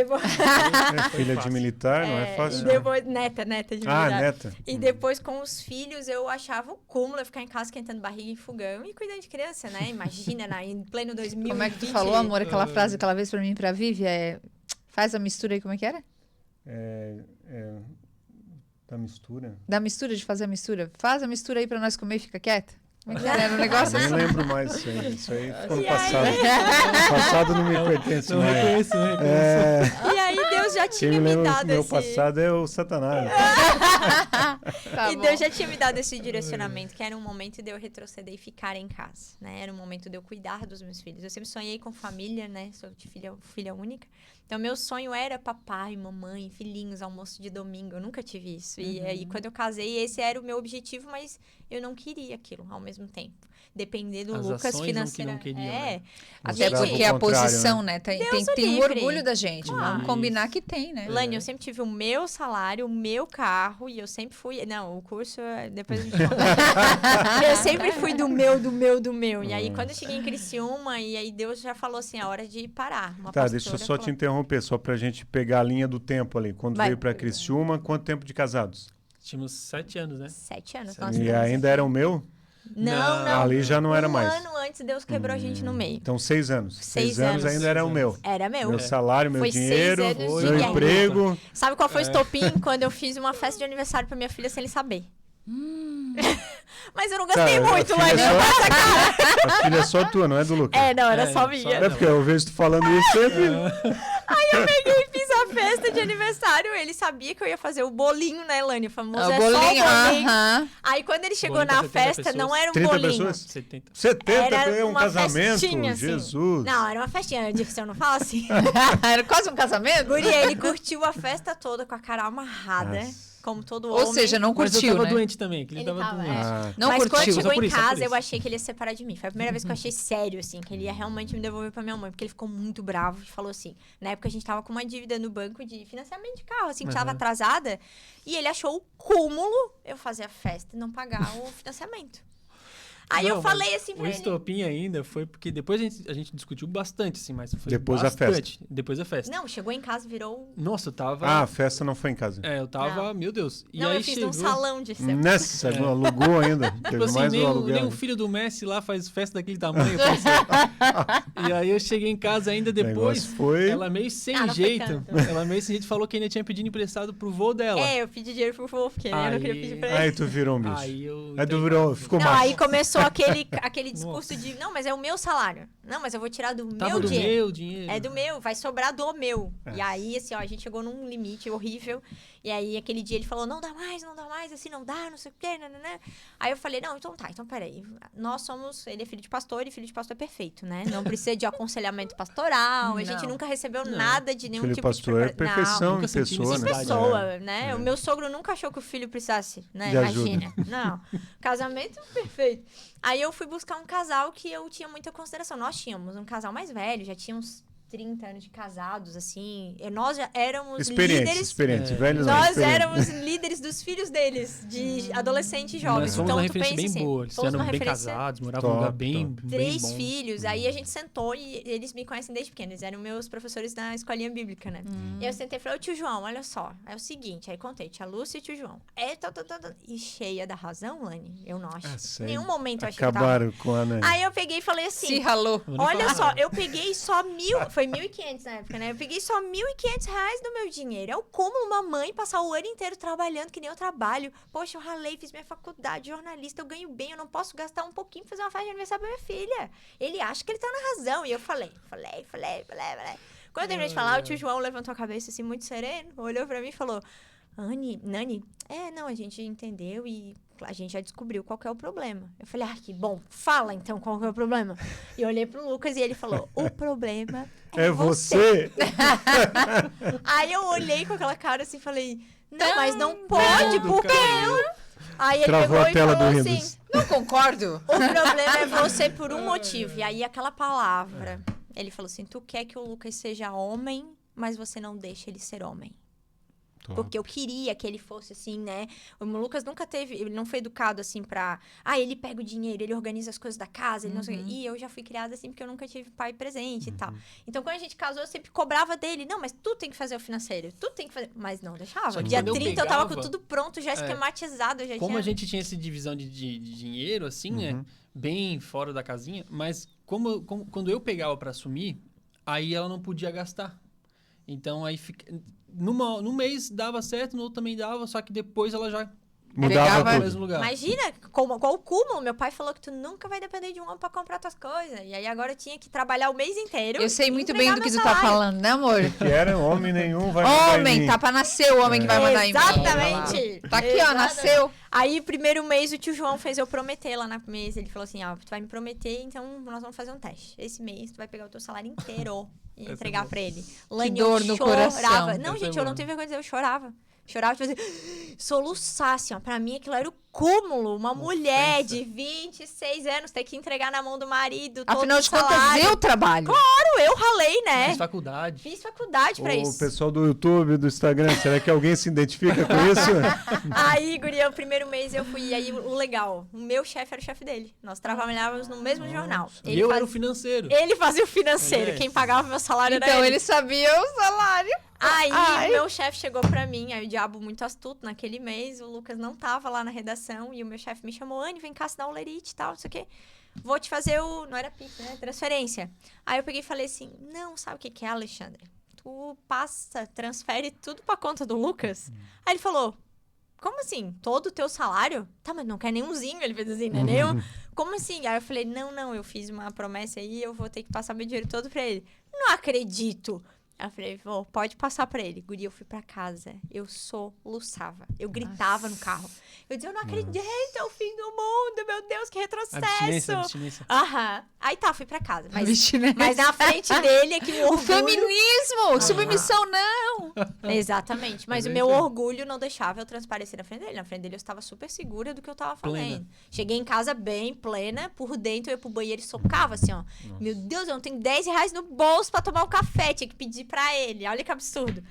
Filha de militar, não é fácil. E depois, neta de militar. Neta. E depois, com os filhos, eu achava o cúmulo eu ficar em casa esquentando barriga em fogão e cuidando de criança, né? Imagina, em pleno 2020. Como é que tu falou, amor, aquela frase aquela vez pra mim e pra Vivi? Faz a mistura aí, como é que era? Da mistura. Da mistura, de fazer a mistura. Faz a mistura aí pra nós comer e fica quieta. Como é que era? Um negócio Nem assim. lembro mais isso aí. Isso aí ficou no passado. O passado não me pertence Não mais. reconheço. E aí Deus já Quem tinha me me lembra dado do meu esse... passado é o Satanás. Tá E bom. Deus já tinha me dado esse direcionamento, que era um momento de eu retroceder e ficar em casa, né? Era um momento de eu cuidar dos meus filhos. Eu sempre sonhei com família, né? Sou de filha única. Então, meu sonho era papai, mamãe, filhinhos, almoço de domingo. Eu nunca tive isso. E aí, quando eu casei, esse era o meu objetivo, mas eu não queria aquilo ao mesmo tempo. depender do As Lucas ações não que não financeiramente. queriam, né? Até Mostrava porque o a contrário, posição, né? né? Tem o um livre. orgulho da gente. Ah, Vamos combinar que tem, né? Lani, eu sempre tive o meu salário, o meu carro, e eu sempre fui... Não, o curso, depois a gente conta. Eu sempre fui do meu. E aí, quando eu cheguei em Criciúma, e aí Deus já falou assim, a hora de parar. Uma Tá, deixa eu pastora só te falou, interromper, só pra gente pegar a linha do tempo ali. Quando Vai. veio pra Criciúma, quanto tempo de casados? Tínhamos 7 anos, né? 7 anos. 7 nossa, E Deus. ainda era o meu? Não. Ali já não era mais. Um ano antes, Deus quebrou a gente no meio. Então, 6 anos. 6 anos anos. ainda era o meu. Era meu. Meu salário, meu Foi 6 dinheiro, anos de meu guerra. emprego. Sabe qual foi o estopim? Quando eu fiz uma festa de aniversário pra minha filha sem ele saber. Mas eu não gastei Tá, muito, a filha Lani. A filha é só tua, não é do Lucas. Não, era só só minha. É porque eu vejo tu falando isso sempre. Aí eu peguei e fiz a festa de aniversário. Ele sabia que eu ia fazer o bolinho, né, Lani? O famoso O é bolinho, só o bolinho. aham. Aí quando ele chegou Bolinho pra na 70 festa, pessoas. não era um 30 bolinho. pessoas? 70. 70 Era é um uma casamento? festinha, assim. Jesus. Não, era uma festinha. Eu disse, eu não falo assim. Era quase um casamento? Guri, ele curtiu a festa toda com a cara amarrada, Nossa. como todo homem. Ou seja, não Mas eu curtiu, tava né? doente também, que ele Ele tava tava, doente. Ah, Não Mas curtiu. quando chegou Só por em isso, só por casa, isso. eu achei que ele ia se separar de mim. Foi a primeira vez que eu achei sério, assim, que ele ia realmente me devolver pra minha mãe. Porque ele ficou muito bravo e falou assim, na época a gente tava com uma dívida no banco de financiamento de carro, assim, que tava atrasada. E ele achou o cúmulo eu fazer a festa e não pagar o financiamento. Aí Não, eu falei mas assim pra o ele... estopim ainda foi porque depois a gente discutiu bastante, assim, mas foi Depois da bastante. Depois da festa. Não, chegou em casa, virou... Nossa, eu tava... Ah, a festa não foi em casa. eu tava... Não. Meu Deus. E Não, aí eu fiz chegou... num salão de festa. Nessa, alugou ainda. Teve Tipo assim, mais o nem aluguel. o filho do Messi lá faz festa daquele tamanho. E aí eu cheguei em casa ainda O depois. negócio foi... Ela meio sem Ah, não foi jeito. tanto. Ela meio sem jeito falou que ainda tinha pedido emprestado pro vô dela. Eu pedi dinheiro pro vô, porque eu não queria pedir pra ele. Aí tu virou um bicho. Aí eu. Aí tu virou, ficou Não, macho. aí começou aquele discurso de, não, mas é o meu salário. Não, mas eu vou tirar do Tava meu do dinheiro. meu dinheiro. É do meu, vai sobrar do meu. E aí, assim, ó, a gente chegou num limite horrível. E aí, aquele dia ele falou, não dá mais, assim, não dá, não sei o quê, né. Aí eu falei, não, então tá, então peraí. Nós somos, ele é filho de pastor, e filho de pastor é perfeito, né? Não precisa de aconselhamento pastoral, a gente Não. nunca recebeu nada de nenhum Filho de tipo pastor é de... Não, perfeição nunca em senti pessoa, né? necessidade. pessoa, né? O meu sogro nunca achou que o filho precisasse, né? De ajuda. Imagina. Não. Casamento perfeito. Aí eu fui buscar um casal que eu tinha muita consideração. Nós tínhamos um casal mais velho, já tínhamos 30 anos de casados, assim. E nós já éramos líderes. Experiente. Velhos não, Nós experiente. éramos líderes dos filhos deles, de adolescentes e jovens. Nós fomos Então, uma tu referência pensa bem assim, boa. Eles fomos eram uma bem referência- casados, moravam num lugar Top, bem, top. bem 3 bom. filhos. Aí a gente sentou e eles me conhecem desde pequeno. Eles eram meus professores da escolinha bíblica, né? E eu sentei e falei, ô tio João, olha só. É o seguinte, aí contei, tia Lúcia e tio João. E cheia da razão, Lani. Eu não acho. sério? Em nenhum momento eu achei que tava. Acabaram com a... Né? Aí eu peguei e falei assim... Se ralou. Eu nem Olha falava. só, eu peguei só 1.000... Foi 1.500 na época, né? Eu peguei só 1.500 reais do meu dinheiro. É o como uma mãe passar o ano inteiro trabalhando, que nem eu trabalho. Poxa, eu ralei, fiz minha faculdade, jornalista, eu ganho bem, eu não posso gastar um pouquinho pra fazer uma festa de aniversário pra minha filha. Ele acha que ele tá na razão. E eu falei. Quando eu terminei de falar, o tio João levantou a cabeça assim, muito sereno, olhou pra mim e falou... Nani, não, a gente entendeu e a gente já descobriu qual que é o problema. Eu falei, que bom, fala então qual que é o problema. E eu olhei pro Lucas e ele falou, o problema É você! Aí eu olhei com aquela cara assim e falei, não, mas não pode, do porque cara. eu... Aí ele Travou pegou a e tela falou do assim, Windows. Não concordo. o problema é você por um motivo. E aí aquela palavra, ele falou assim, tu quer que o Lucas seja homem, mas você não deixa ele ser homem. Porque eu queria que ele fosse assim, né? O Lucas nunca teve... Ele não foi educado assim pra... ele pega o dinheiro, ele organiza as coisas da casa, ele não sei o quê. E eu já fui criada assim porque eu nunca tive pai presente e tal. Então, quando a gente casou, eu sempre cobrava dele. Não, mas tu tem que fazer o financeiro. Tu tem que fazer... Mas não deixava. Só que Dia quando eu 30 eu tava com pegava- tudo pronto, já esquematizado. Já Como tinha... a gente tinha essa divisão de dinheiro, assim, né? Bem fora da casinha. Mas quando eu pegava pra assumir, aí ela não podia gastar. Então, aí fica... Num mês dava certo, no outro também dava, só que depois ela já Mudava Pegava- no tudo. mesmo lugar. Imagina, qual o cúmulo. Meu pai falou que tu nunca vai depender de um homem pra comprar tuas coisas. E aí agora eu tinha que trabalhar o mês inteiro. Eu sei e muito entregar bem do que meu tu tá salário. falando, né, amor? Que era homem nenhum vai mandar em Homem, mim. tá pra nascer o homem que vai mandar em mim. Exatamente. Tá aqui, ó, Exatamente. nasceu. Aí, primeiro mês, o tio João fez eu prometer lá na mesa. Ele falou assim, tu vai me prometer, então nós vamos fazer um teste. Esse mês, tu vai pegar o teu salário inteiro e Essa é entregar boa. pra ele. Lani, dor eu no chorava. coração. Não, Essa é gente, eu não boa. tenho vergonha de dizer, eu chorava. Chorava, tipo assim, soluçar, assim, ó. Pra mim, aquilo era o cúmulo. Uma mulher de 26 anos ter que entregar na mão do marido todo Afinal o de contas, salário. eu trabalho. Eu ralei, né? Fiz faculdade. Fiz faculdade pra O isso. pessoal do YouTube, do Instagram, será que alguém se identifica com isso? Aí, guria, o primeiro mês eu fui. E aí, o legal, o meu chefe era o chefe dele. Nós trabalhávamos no mesmo jornal. E eu era o financeiro. Ele fazia o financeiro. É. Quem pagava meu salário era Então, ele. ele sabia o salário. Aí, Ai. meu chefe chegou pra mim, aí o diabo muito astuto, naquele mês, o Lucas não tava lá na redação, e o meu chefe me chamou, Anne, vem cá assinar o lerite e tal, não sei o quê. Vou te fazer não era PIX, né, transferência. Aí eu peguei e falei assim, não, sabe o que é, Alexandre? Tu transfere tudo pra conta do Lucas. Aí ele falou, como assim? Todo o teu salário? Tá, mas não quer nenhumzinho, ele fez assim, né? Nenhum. Como assim? Aí eu falei, não, eu fiz uma promessa aí, eu vou ter que passar meu dinheiro todo pra ele. Não acredito. Aí eu falei, pode passar pra ele. Guria, eu fui pra casa. Eu soluçava. Eu gritava no carro. Eu dizia, eu não acredito, é o fim do mundo, meu Deus, que retrocesso. Abstinência. Aham. Aí tá, fui pra casa. Abstinência. Mas na frente dele é que o O orgulho... feminismo! Submissão, não! Exatamente. Mas É o meu verdade. orgulho não deixava eu transparecer na frente dele. Na frente dele eu estava super segura do que eu tava falando. Plena. Cheguei em casa bem, plena. Por dentro eu ia pro banheiro e socava assim, ó. Meu Deus, eu não tenho 10 reais no bolso pra tomar um café. Tinha que pedir pra ele. Olha que absurdo.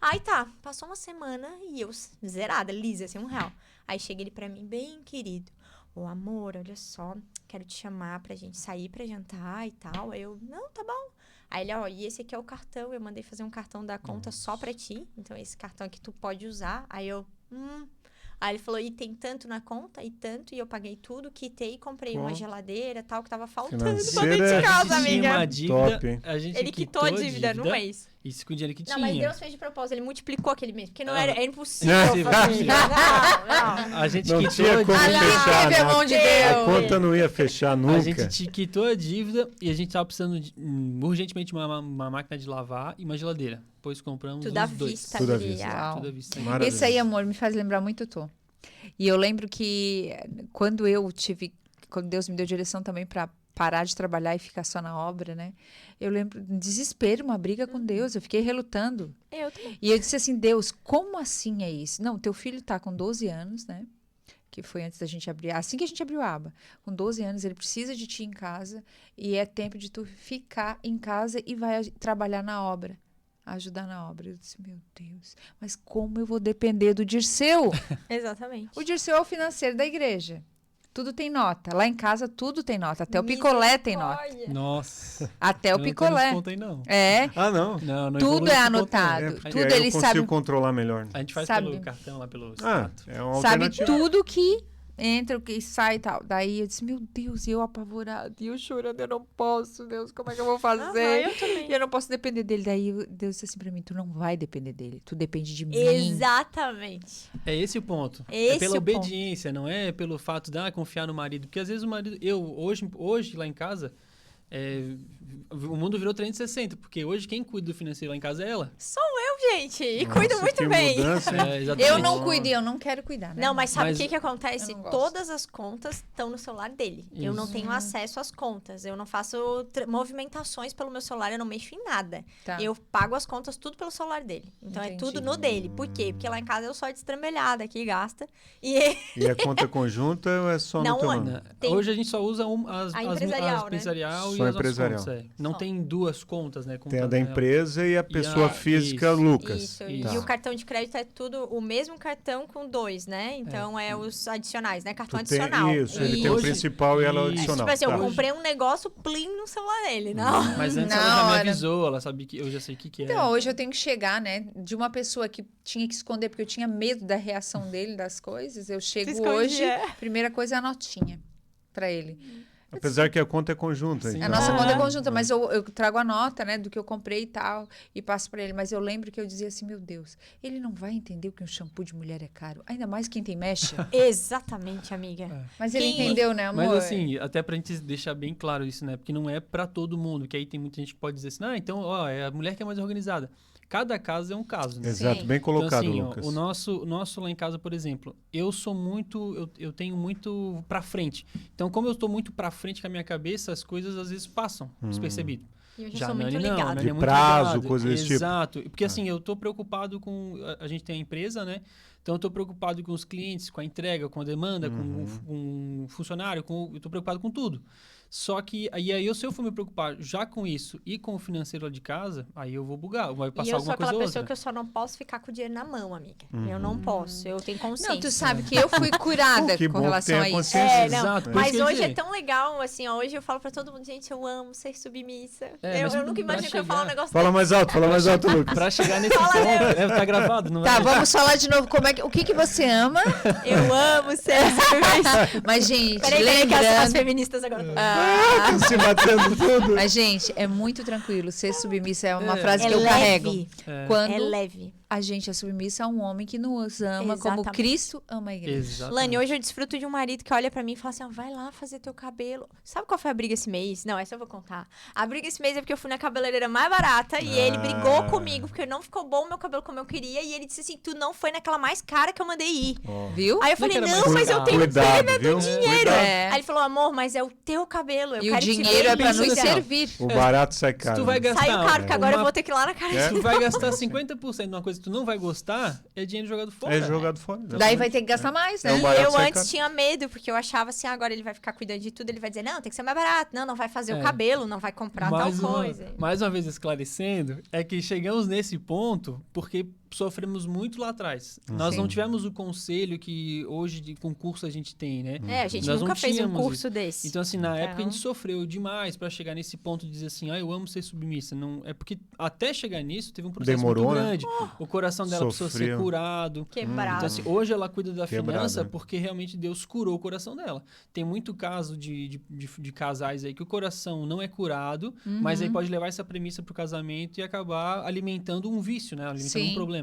Aí tá, passou uma semana e eu zerada, lisa, assim, R$1. Aí chega ele pra mim, bem querido. Ô, amor, olha só, quero te chamar pra gente sair pra jantar e tal. Aí eu, não, tá bom. Aí ele, ó, e esse aqui é o cartão. Eu mandei fazer um cartão da conta só pra ti. Então, esse cartão aqui tu pode usar. Aí eu, Aí ele falou, e tem tanto na conta, e tanto. E eu paguei tudo, quitei, comprei uma geladeira, tal, que tava faltando pra Financeira dentro de é casa, A gente tinha amiga. uma dívida, Top, hein? a gente Ele quitou a dívida no mês. Isso com o dinheiro que Não, tinha. mas Deus fez de propósito, ele multiplicou aquele mês. Porque não Ah. era impossível, Não, família. Não. A gente Não quitou tinha a como dívida. fechar, teve a né? mão de A Deus. conta não ia fechar nunca. A gente quitou a dívida e a gente tava precisando urgentemente de uma máquina de lavar e uma geladeira. Depois compramos Tudo à os dois. vista, Tudo à guria. vista. Uau. Tudo à vista. Maravilhoso. Esse aí, amor, me faz lembrar muito tu. E eu lembro que quando Deus me deu direção também para parar de trabalhar e ficar só na obra, né? Eu lembro de desespero, uma briga com Deus. Eu fiquei relutando. Eu também. E eu disse assim, Deus, como assim é isso? Não, teu filho tá com 12 anos, né? Que foi antes da gente abrir, assim que a gente abriu a aba. Com 12 anos, ele precisa de ti em casa e é tempo de tu ficar em casa e vai trabalhar na obra. Ajudar na obra. Eu disse, meu Deus, mas como eu vou depender do Dirceu? Exatamente. O Dirceu é o financeiro da igreja. Tudo tem nota. Lá em casa, tudo tem nota. Até o picolé tem nota. Misericórdia. Nossa. Até o Eu não tô picolé. nesse ponto aí, não. É, Ah, não. Não, tudo evolui é nesse ponto, não. anotado. É, porque Tudo aí ele eu consigo sabe. controlar melhor. A gente faz Sabe- pelo cartão lá, pelo Ah, extrato. é uma Sabe alternativa. tudo que entra, o que sai e tal. Daí eu disse, meu Deus, e eu apavorada, e eu chorando, eu não posso, Deus, como é que eu vou fazer? Aham, eu também. E eu não posso depender dele. Daí Deus disse assim pra mim, tu não vai depender dele, tu depende de mim. Exatamente. É esse o ponto. Esse é pela o ponto. obediência, não é pelo fato de confiar no marido. Porque às vezes o marido. Hoje lá em casa, o mundo virou 360. Porque hoje quem cuida do financeiro lá em casa é ela. Sou eu, gente. E Nossa, cuido muito que bem. mudança, hein? Exatamente. Eu não cuido e eu não quero cuidar, né? Não, mas sabe o Mas que acontece? eu não gosto. Todas as contas estão no celular dele. Eu não Isso. tenho acesso às contas. Eu não faço movimentações pelo meu celular, eu não mexo em nada. Tá. Eu pago as contas tudo pelo celular dele. Então é Entendi. tudo no dele. Por quê? Porque lá em casa eu sou a destrambelhada aqui, gasta. E E a conta conjunta é só Não, no teu é. nome? Não, Tem- Hoje a gente só usa A empresarial, né? empresarial e Só as nossas empresarial. contas. Não Só. tem duas contas, né? Tem a da empresa e a pessoa física, isso. Lucas. isso. Isso. E o cartão de crédito é tudo o mesmo cartão com 2, né? Então é os adicionais, né? Cartão Tu tem, adicional. isso, ele E- tem o Hoje- principal e ela é o Isso. adicional. Tipo assim, Tá. eu comprei um negócio plim no celular dele, não. Mas antes Na ela já me hora. avisou, ela sabia que eu já sei o que é. Então, hoje eu tenho que chegar, né? De uma pessoa que tinha que esconder, porque eu tinha medo da reação dele, das coisas. Eu chego escondia. hoje, primeira coisa é a notinha pra ele. Apesar que a conta é conjunta. Sim. A então- nossa Ah. conta é conjunta, mas eu trago a nota, né, do que eu comprei e tal, e passo pra ele. Mas eu lembro que eu dizia assim, meu Deus, ele não vai entender que um shampoo de mulher é caro. Ainda mais quem tem mecha. Exatamente, amiga. Mas ele Quem- entendeu, né, amor? Mas assim, até pra gente deixar bem claro isso, né? Porque não é pra todo mundo, que aí tem muita gente que pode dizer assim, então, ó, é a mulher que é mais organizada. Cada caso é um caso, né? Exato, Sim. bem colocado, então, assim, ó, Lucas. o nosso lá em casa, por exemplo, eu sou muito, eu tenho muito pra frente. Então, como eu tô muito pra frente com a minha cabeça, as coisas às vezes passam despercebido. E eu já Já sou a muito Nani não, a ligada. Nani De é muito prazo, ligada. coisa desse tipo. Exato. Porque assim, eu tô preocupado com... A gente tem a empresa, né? Então eu tô preocupado com os clientes, com a entrega, com a demanda, com o funcionário, eu tô preocupado com tudo. Só que aí se eu for me preocupar já com isso e com o financeiro lá de casa, aí eu vou bugar, vai E passar eu sou alguma aquela coisa ou pessoa outra. que eu só não posso ficar com o dinheiro na mão, amiga. Eu não posso, eu tenho consciência. Não, tu sabe que eu fui curada Que com bom que relação tem a a isso. consciência. É, não, Exato, por mas isso que eu ia hoje é dizer. tão legal, assim, ó, hoje eu falo pra todo mundo, gente, eu amo ser submissa. É, mas eu nunca pra imaginei que eu ia falar um chegar- negócio Fala mais alto, Lucas. Pra chegar nesse ponto, tá gravado, não Tá, é? vamos falar de novo o que você ama. Eu amo ser submissa. Mas, gente, Peraí, que as lembrando... feministas agora... Estão se matando tudo. Mas, gente, é muito tranquilo. Ser submissa é uma É. frase É que eu leve. carrego. É. Quando É leve. a gente é submissa a um homem que nos ama como Exatamente. Cristo ama a igreja. Exatamente. Lani, hoje eu desfruto de um marido que olha pra mim e fala assim, ó, vai lá fazer teu cabelo. Sabe qual foi a briga esse mês? Não, essa eu vou contar. A briga esse mês é porque eu fui na cabeleireira mais barata e ele brigou comigo porque não ficou bom o meu cabelo como eu queria e ele disse assim, tu não foi naquela mais cara que eu mandei ir. Viu? Aí eu Não falei, que era não, mais mas eu caro. tenho Cuidado, pena viu? do dinheiro. Cuidado. É. Aí ele falou, amor, mas é o teu cabelo. Eu E o quero te dinheiro ver é pra nos linda. servir. O barato sai Se caro. tu vai gastar... Saiu caro, porque agora eu vou ter que ir lá na cara. É. Se tu vai gastar 50% numa coisa que tu não vai gostar, é dinheiro jogado fora. É jogado fora. Daí vai ter que gastar mais, né? É um E barato eu sai antes caro. tinha medo, porque eu achava assim, agora ele vai ficar cuidando de tudo, ele vai dizer, não, tem que ser mais barato, não vai fazer o É. cabelo, não vai comprar tal coisa. Mais uma vez esclarecendo, é que chegamos nesse ponto porque sofremos muito lá atrás. Nós não tivemos o conselho que hoje de concurso a gente tem, né? É, a gente Nós não nunca fez um tínhamos curso desse. Então, assim, na época a gente Então- sofreu demais pra chegar nesse ponto de dizer assim, eu amo ser submissa. Não, é porque até chegar nisso teve um processo Demorou, muito né? grande. O coração dela precisou ser Sofreu. curado. Quebrado. Então, assim, hoje ela cuida da Quebrado, finança né? porque realmente Deus curou o coração dela. Tem muito caso de casais aí que o coração não é curado, mas aí pode levar essa premissa pro casamento e acabar alimentando um vício, né? Alimentando Sim. um problema.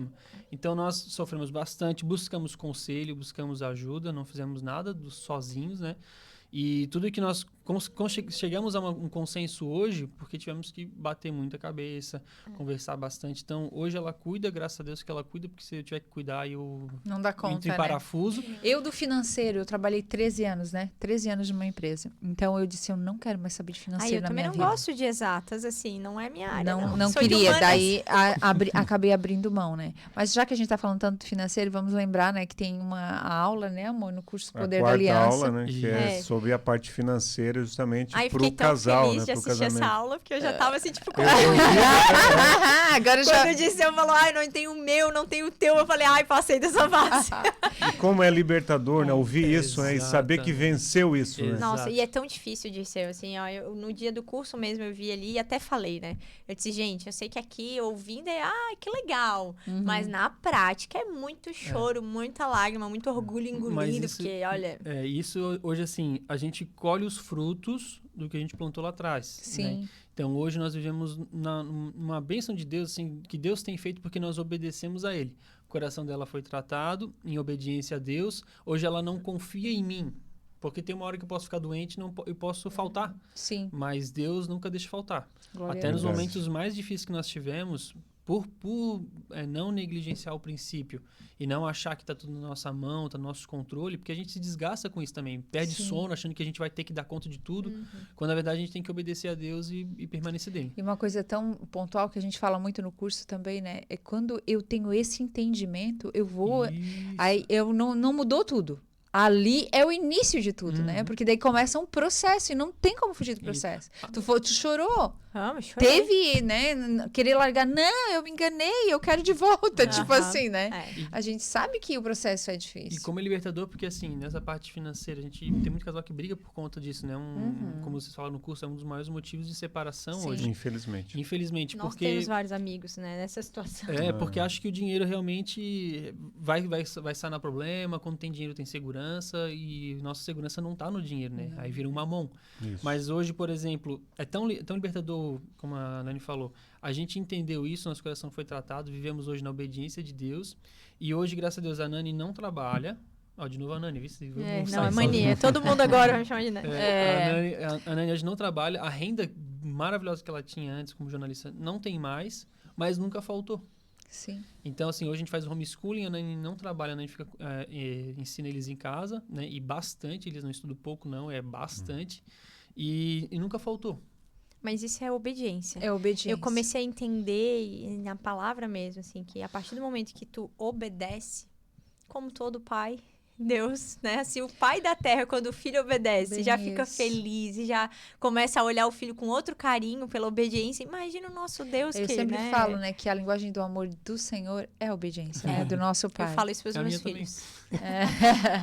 Então nós sofremos bastante, buscamos conselho, buscamos ajuda, não fizemos nada sozinhos, né? E tudo que nós chegamos a um consenso hoje, porque tivemos que bater muito a cabeça, conversar bastante. Então, hoje ela cuida, graças a Deus que ela cuida, porque se eu tiver que cuidar, eu Não dá entro conta, em né? parafuso. Eu do financeiro, eu trabalhei 13 anos, né? 13 anos numa empresa. Então eu disse, eu não quero mais saber de Aí financeiro eu na também minha não vida. gosto de exatas, assim, não é minha área. Não Sou de queria, humanas. daí acabei abrindo mão, né? Mas já que a gente tá falando tanto do financeiro, vamos lembrar, né, que tem uma aula, né, amor, no curso A Poder da quarta Aliança. aula, né? Que é É. sobre a parte financeira, justamente Aí eu pro fiquei tão casal, feliz né? de Pro assistir essa casamento. aula, porque eu já tava assim, tipo, Agora já... quando eu disse, eu falo, ai, não tem o meu, não tem o teu, eu falei, ai, passei dessa fase. E como é libertador, né? Ouvir isso, né? E saber que Exatamente. venceu isso, né? Exato. Nossa, e é tão difícil de ser, assim, ó, no dia do curso mesmo eu vi ali e até falei, né? Eu disse, gente, eu sei que aqui ouvindo é, que legal, mas na prática é muito choro, muita lágrima, muito orgulho engolido, isso- porque, olha... Isso hoje, assim, a gente colhe os frutos do que a gente plantou lá atrás. Sim. Né? Então, hoje nós vivemos uma bênção de Deus, assim, que Deus tem feito porque nós obedecemos a Ele. O coração dela foi tratado em obediência a Deus. Hoje ela não confia em mim, porque tem uma hora que eu posso ficar doente, eu posso faltar. Sim. Mas Deus nunca deixa faltar. Glória Até a nos Deus. momentos mais difíceis que nós tivemos, por não negligenciar o princípio e não achar que está tudo na nossa mão, está no nosso controle, porque a gente se desgasta com isso também. Perde Sim. sono achando que a gente vai ter que dar conta de tudo, quando na verdade a gente tem que obedecer a Deus e permanecer dele. E uma coisa tão pontual que a gente fala muito no curso também, né? É quando eu tenho esse entendimento, eu vou... Isso. Aí eu não mudou tudo. Ali é o início de tudo, né? Porque daí começa um processo e não tem como fugir do processo. Tu chorou. Vamos, chorei. Teve, né? Querer largar. Não, eu me enganei, eu quero de volta. Tipo Aham. assim, né? É. A gente sabe que o processo é E difícil. como é libertador, porque assim, nessa parte financeira, a gente tem muito casal que briga por conta disso, né? Como vocês falaram no curso, é um dos maiores motivos de separação Sim. hoje. Infelizmente. Infelizmente, Nós porque... temos vários amigos, né, nessa situação. Porque acho que o dinheiro realmente vai sanar problema. Quando tem dinheiro, tem segurança. E nossa segurança não tá no dinheiro, né? Aí vira um mamão. Isso. Mas hoje, por exemplo, é tão libertador, como a Nani falou. A gente entendeu isso, nosso coração foi tratado. Vivemos hoje na obediência de Deus. E hoje, graças a Deus, a Nani não trabalha. Ó, de novo a Nani, viu? Não, é mania. Todo mundo agora vai me chamar de Nani. A Nani hoje não trabalha. A renda maravilhosa que ela tinha antes como jornalista não tem mais, mas nunca faltou. Sim. Então, assim, hoje a gente faz homeschooling, a Nani não trabalha, a Nani ensina eles em casa, né? E bastante, eles não estudam pouco, não, é bastante. E nunca faltou. Mas isso é obediência. É obediência. Eu comecei a entender, e na palavra mesmo, assim, que a partir do momento que tu obedece, como todo pai, Deus, né? Assim, o pai da terra, quando o filho obedece, Bem já fica isso. feliz e já começa a olhar o filho com outro carinho pela obediência. Imagina o nosso Deus Eu que, sempre né? falo, né, que a linguagem do amor do Senhor é a obediência, né? Do nosso pai. Eu falo isso para os A meus minha também. filhos.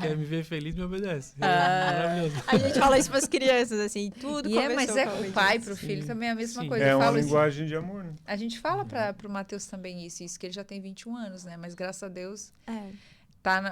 Quer me ver feliz, me obedece. É Ah. maravilhoso. A gente fala isso para as crianças, assim, tudo E começou mas com a o pai obediência. pro filho Sim. também é a mesma Sim. coisa. É Eu uma falo assim, linguagem de amor, né? a gente fala pro Matheus também isso que ele já tem 21 anos, né? Mas graças a Deus É.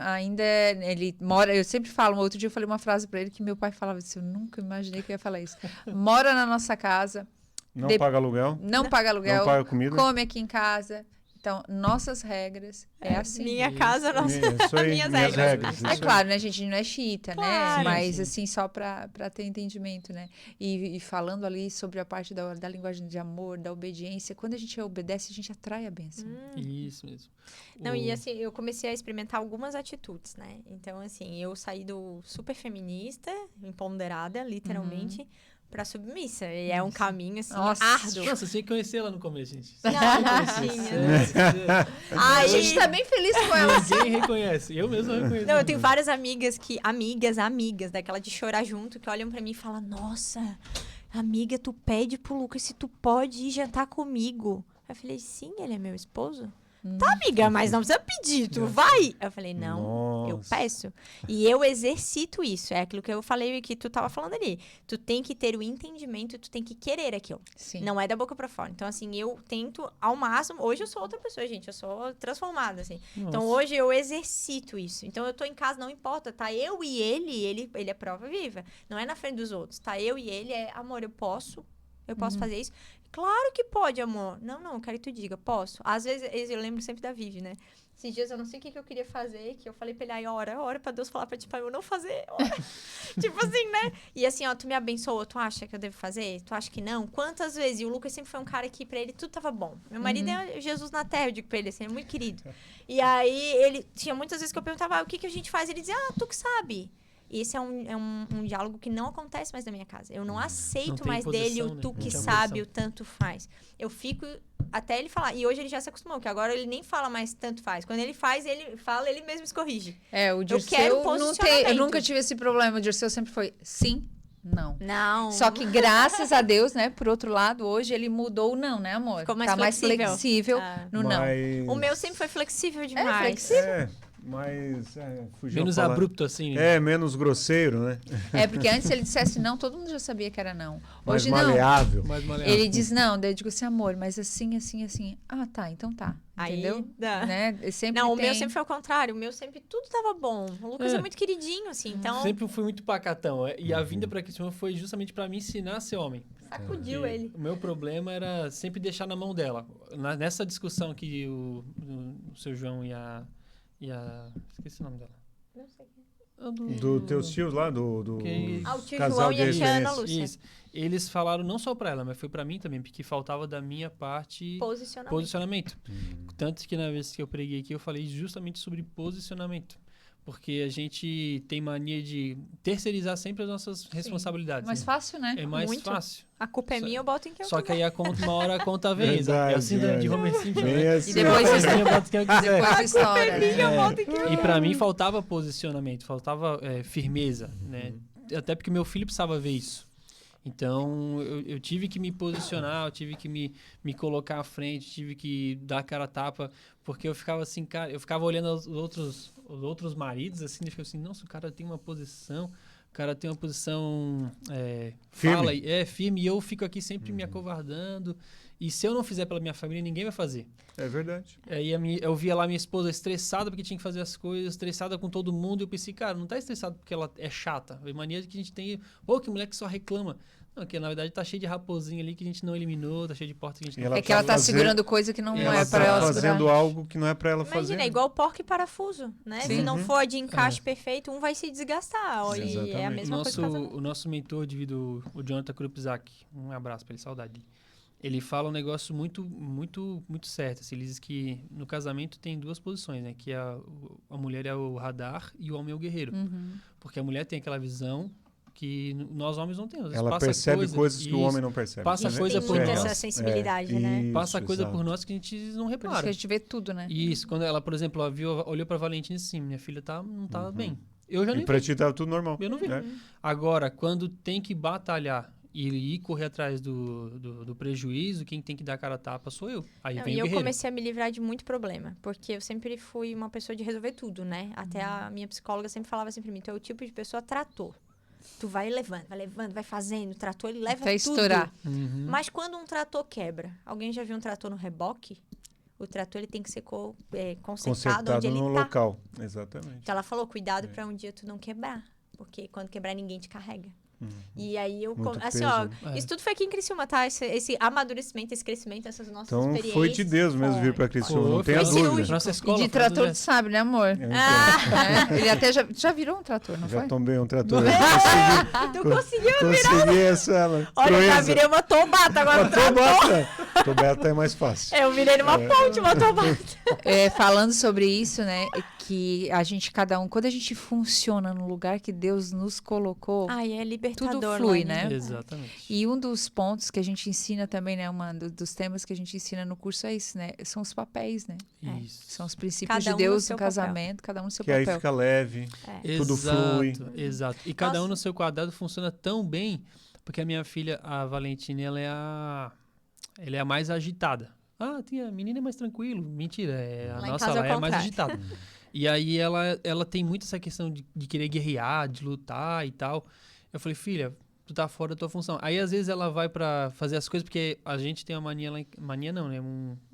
ainda ele mora, eu sempre falo, outro dia eu falei uma frase pra ele que meu pai falava assim, eu nunca imaginei que eu ia falar isso. Mora na nossa casa, Não De- paga aluguel, não paga aluguel, não paga comida. come aqui em casa. Então, nossas regras é assim. Minha Isso. casa, nossa, Isso aí, minhas minhas regras. regras. É isso aí. claro, né, gente? Não é xiita, Claro. né? Mas, Sim. assim, só para ter entendimento, né? E falando ali sobre a parte da linguagem de amor, da obediência, quando a gente obedece, a gente atrai a bênção. Isso mesmo. Não, e assim, eu comecei a experimentar algumas atitudes, né? Então, assim, eu saí do super feminista, empoderada, literalmente, pra submissa. E é um caminho, assim, Nossa. árduo. Nossa, você tinha que conhecer ela no começo, gente. Não, não tinha. A Aí- gente tá bem feliz com ela. Ninguém reconhece. Eu mesmo não reconheço. Não, eu tenho várias amigas amigas, daquela de chorar junto, que olham pra mim e falam, nossa, amiga, tu pede pro Lucas se tu pode ir jantar comigo. Eu falei, sim, ele é meu esposo. Tá, amiga, mas não precisa pedir, tu vai. Eu falei, não, eu Nossa. peço. E eu exercito isso. É aquilo que eu falei que tu tava falando ali. Tu tem que ter o entendimento, tu tem que querer aquilo. Sim. Não é da boca pra fora. Então, assim, eu tento ao máximo. Hoje eu sou outra pessoa, gente. Eu sou transformada, assim. Então, hoje eu exercito isso. Então, eu tô em casa, não importa. Tá eu e ele é prova viva. Não é na frente dos outros. Tá eu e ele, é amor, eu posso fazer isso. Claro que pode, amor. Não, eu quero que tu diga, posso. Às vezes, eu lembro sempre da Vivi, né? Esses dias eu não sei o que eu queria fazer, que eu falei pra ele, ai, ora pra Deus falar pra ti, pra eu não fazer, ora. Tipo assim, né? E assim, ó, tu me abençoou, tu acha que eu devo fazer? Tu acha que não? Quantas vezes? E o Lucas sempre foi um cara que pra ele tudo tava bom. Meu marido é Jesus na terra, eu digo pra ele assim, é muito querido. E aí, ele tinha muitas vezes que eu perguntava, o que a gente faz? Ele dizia, tu que sabe. E esse é um diálogo que não acontece mais na minha casa. Eu não aceito tem mais dele o posição, né? tu Não que tem sabe, posição. o tanto faz. Eu fico até ele falar. E hoje ele já se acostumou, que agora ele nem fala mais tanto faz. Quando ele faz, ele fala, ele mesmo se corrige. É, o quero Dirceu não tem, eu posicionamento. nunca tive esse problema. O Dirceu sempre foi sim, não. Não. Só que graças a Deus, né, por outro lado, hoje ele mudou o não, né, amor? Ficou mais tá mais flexível. flexível Ah. no não. Mas... O meu sempre foi flexível demais. flexível. Mas fugiu Menos a palavra. abrupto assim, né? É, menos grosseiro, né? É, porque antes ele dissesse não, todo mundo já sabia que era não. Mais Hoje não. maleável. Mais maleável. Ele diz não, daí eu digo assim, amor, mas assim, assim, assim. Ah, tá, então tá. Aí Entendeu? dá. Né? Sempre Não, o tem... meu sempre foi o contrário. O meu sempre tudo tava bom. O Lucas é, É. muito queridinho, assim. Então, Sempre fui muito pacatão. E a vinda pra Cristiano foi justamente pra me ensinar a ser homem. sacudiu ele. O meu problema era sempre deixar na mão dela. Nessa discussão que o seu João e a... Esqueci o nome dela. Não sei. Do teus tios lá, do Ah, o tio casal João de e a tia Ana referência. Lúcia. Isso. Eles falaram não só pra ela, mas foi pra mim também, porque faltava da minha parte posicionamento. Tanto que na vez que eu preguei aqui, eu falei justamente sobre posicionamento. Porque a gente tem mania de terceirizar sempre as nossas responsabilidades. Mais fácil, né? É mais Muito. fácil. A culpa é Só- minha, eu boto em quem eu Só que quiser. aí a conta, uma hora a conta vem. Verdade, É a síndrome de é. Homer Simpson, Bem né? assim. E depois Assim, eu boto quem eu quiser. Depois a história, né? eu boto em quem eu E pra mim faltava posicionamento, faltava firmeza, né? Até porque meu filho precisava ver isso. Então, eu tive que me posicionar, eu tive que me colocar à frente, tive que dar a cara a tapa, porque eu ficava assim, cara, eu ficava olhando os outros maridos, assim, e eu ficava assim, nossa, o cara tem uma posição, Firme. fala, firme, e eu fico aqui sempre me acovardando, e se eu não fizer pela minha família, ninguém vai fazer. É verdade. Aí eu via lá minha esposa estressada porque tinha que fazer as coisas, estressada com todo mundo. E eu pensei, cara, não tá estressado porque ela é chata. A mania de que a gente tem, que mulher que só reclama. Não, que na verdade tá cheio de raposinha ali que a gente não eliminou, tá cheio de porta que a gente E não ela É que ela tá fazendo- segurando coisa que não Ela é tá pra ela fazendo segurar. algo que não é pra ela fazer. Imagina, é igual porco e parafuso, né? Sim. Se não Uhum. for de encaixe perfeito, um vai se desgastar. ó, E é a Exatamente. mesma coisa que casamento. O nosso mentor de vida, o Jonathan Krupzak, um abraço pra ele, saudade dele. Ele fala um negócio muito, muito, muito certo. Assim, ele diz que no casamento tem duas posições, né? Que a mulher é o radar e o homem é o guerreiro. Uhum. Porque a mulher tem aquela visão que nós homens não temos. Às vezes Ela passa percebe coisas que o isso, homem não percebe. passa A gente coisa tem por muito nós. essa sensibilidade, né? Passa coisa exato. por nós que a gente não Por isso que repara. a gente vê tudo, né? Isso, quando ela, por exemplo, ela olhou pra Valentina e disse assim, minha filha não tá bem. Eu já E nem pra vi. ti tava tudo normal. Eu não vi. né? Agora, quando tem que batalhar e ir correr atrás do prejuízo, quem tem que dar a cara a tapa sou eu. Aí Não, vem e o eu guerreiro. comecei a me livrar de muito problema, porque eu sempre fui uma pessoa de resolver tudo, né? Até a minha psicóloga sempre falava assim pra mim, tu é o tipo de pessoa trator. Tu vai levando, vai fazendo, trator, ele leva Até tudo. estourar. Uhum. Mas quando um trator quebra, alguém já viu um trator no reboque? O trator ele tem que ser consertado onde ele no tá. local. Exatamente. Então ela falou, cuidado pra um dia tu não quebrar, porque quando quebrar ninguém te carrega. E aí eu, Muito assim, peso, ó, né? isso tudo foi aqui em Criciúma, tá? Esse amadurecimento, esse crescimento, essas nossas Então experiências. foi de Deus mesmo vir pra Criciúma, não tenha foi dúvida. Nossa E escola, de trator tu sabe, né, amor? Então, É, ele até já virou um trator, não já foi? tombei um trator. Tu conseguiu? Consegui essa Olha, eu já proeza. virei uma tombata agora no trator. Tobata. Tobata é mais fácil. Eu virei numa ponte, uma tombata. Falando sobre isso, né, que a gente, cada um, quando a gente funciona no lugar que Deus nos colocou, Ai, é libertador, tudo flui, Lani. né? Exatamente. E um dos pontos que a gente ensina também, né, dos temas que a gente ensina no curso é isso, né, são os papéis, né? Isso. São os princípios Cada de um Deus no seu no casamento, cada um no seu Que aí papel. fica leve. tudo flui. Exato. E cada um Nossa. no seu quadrado funciona tão bem, porque a minha filha, a Valentina, ela é a mais agitada. Ah, a menina é mais tranquilo. Mentira, a Lá em nossa casa é lá o é a mais contrário. agitada. E aí ela tem muito essa questão de querer guerrear, de lutar e tal. Eu falei, filha, tu tá fora da tua função. Aí às vezes ela vai pra fazer as coisas, porque a gente tem uma mania lá, mania não, né?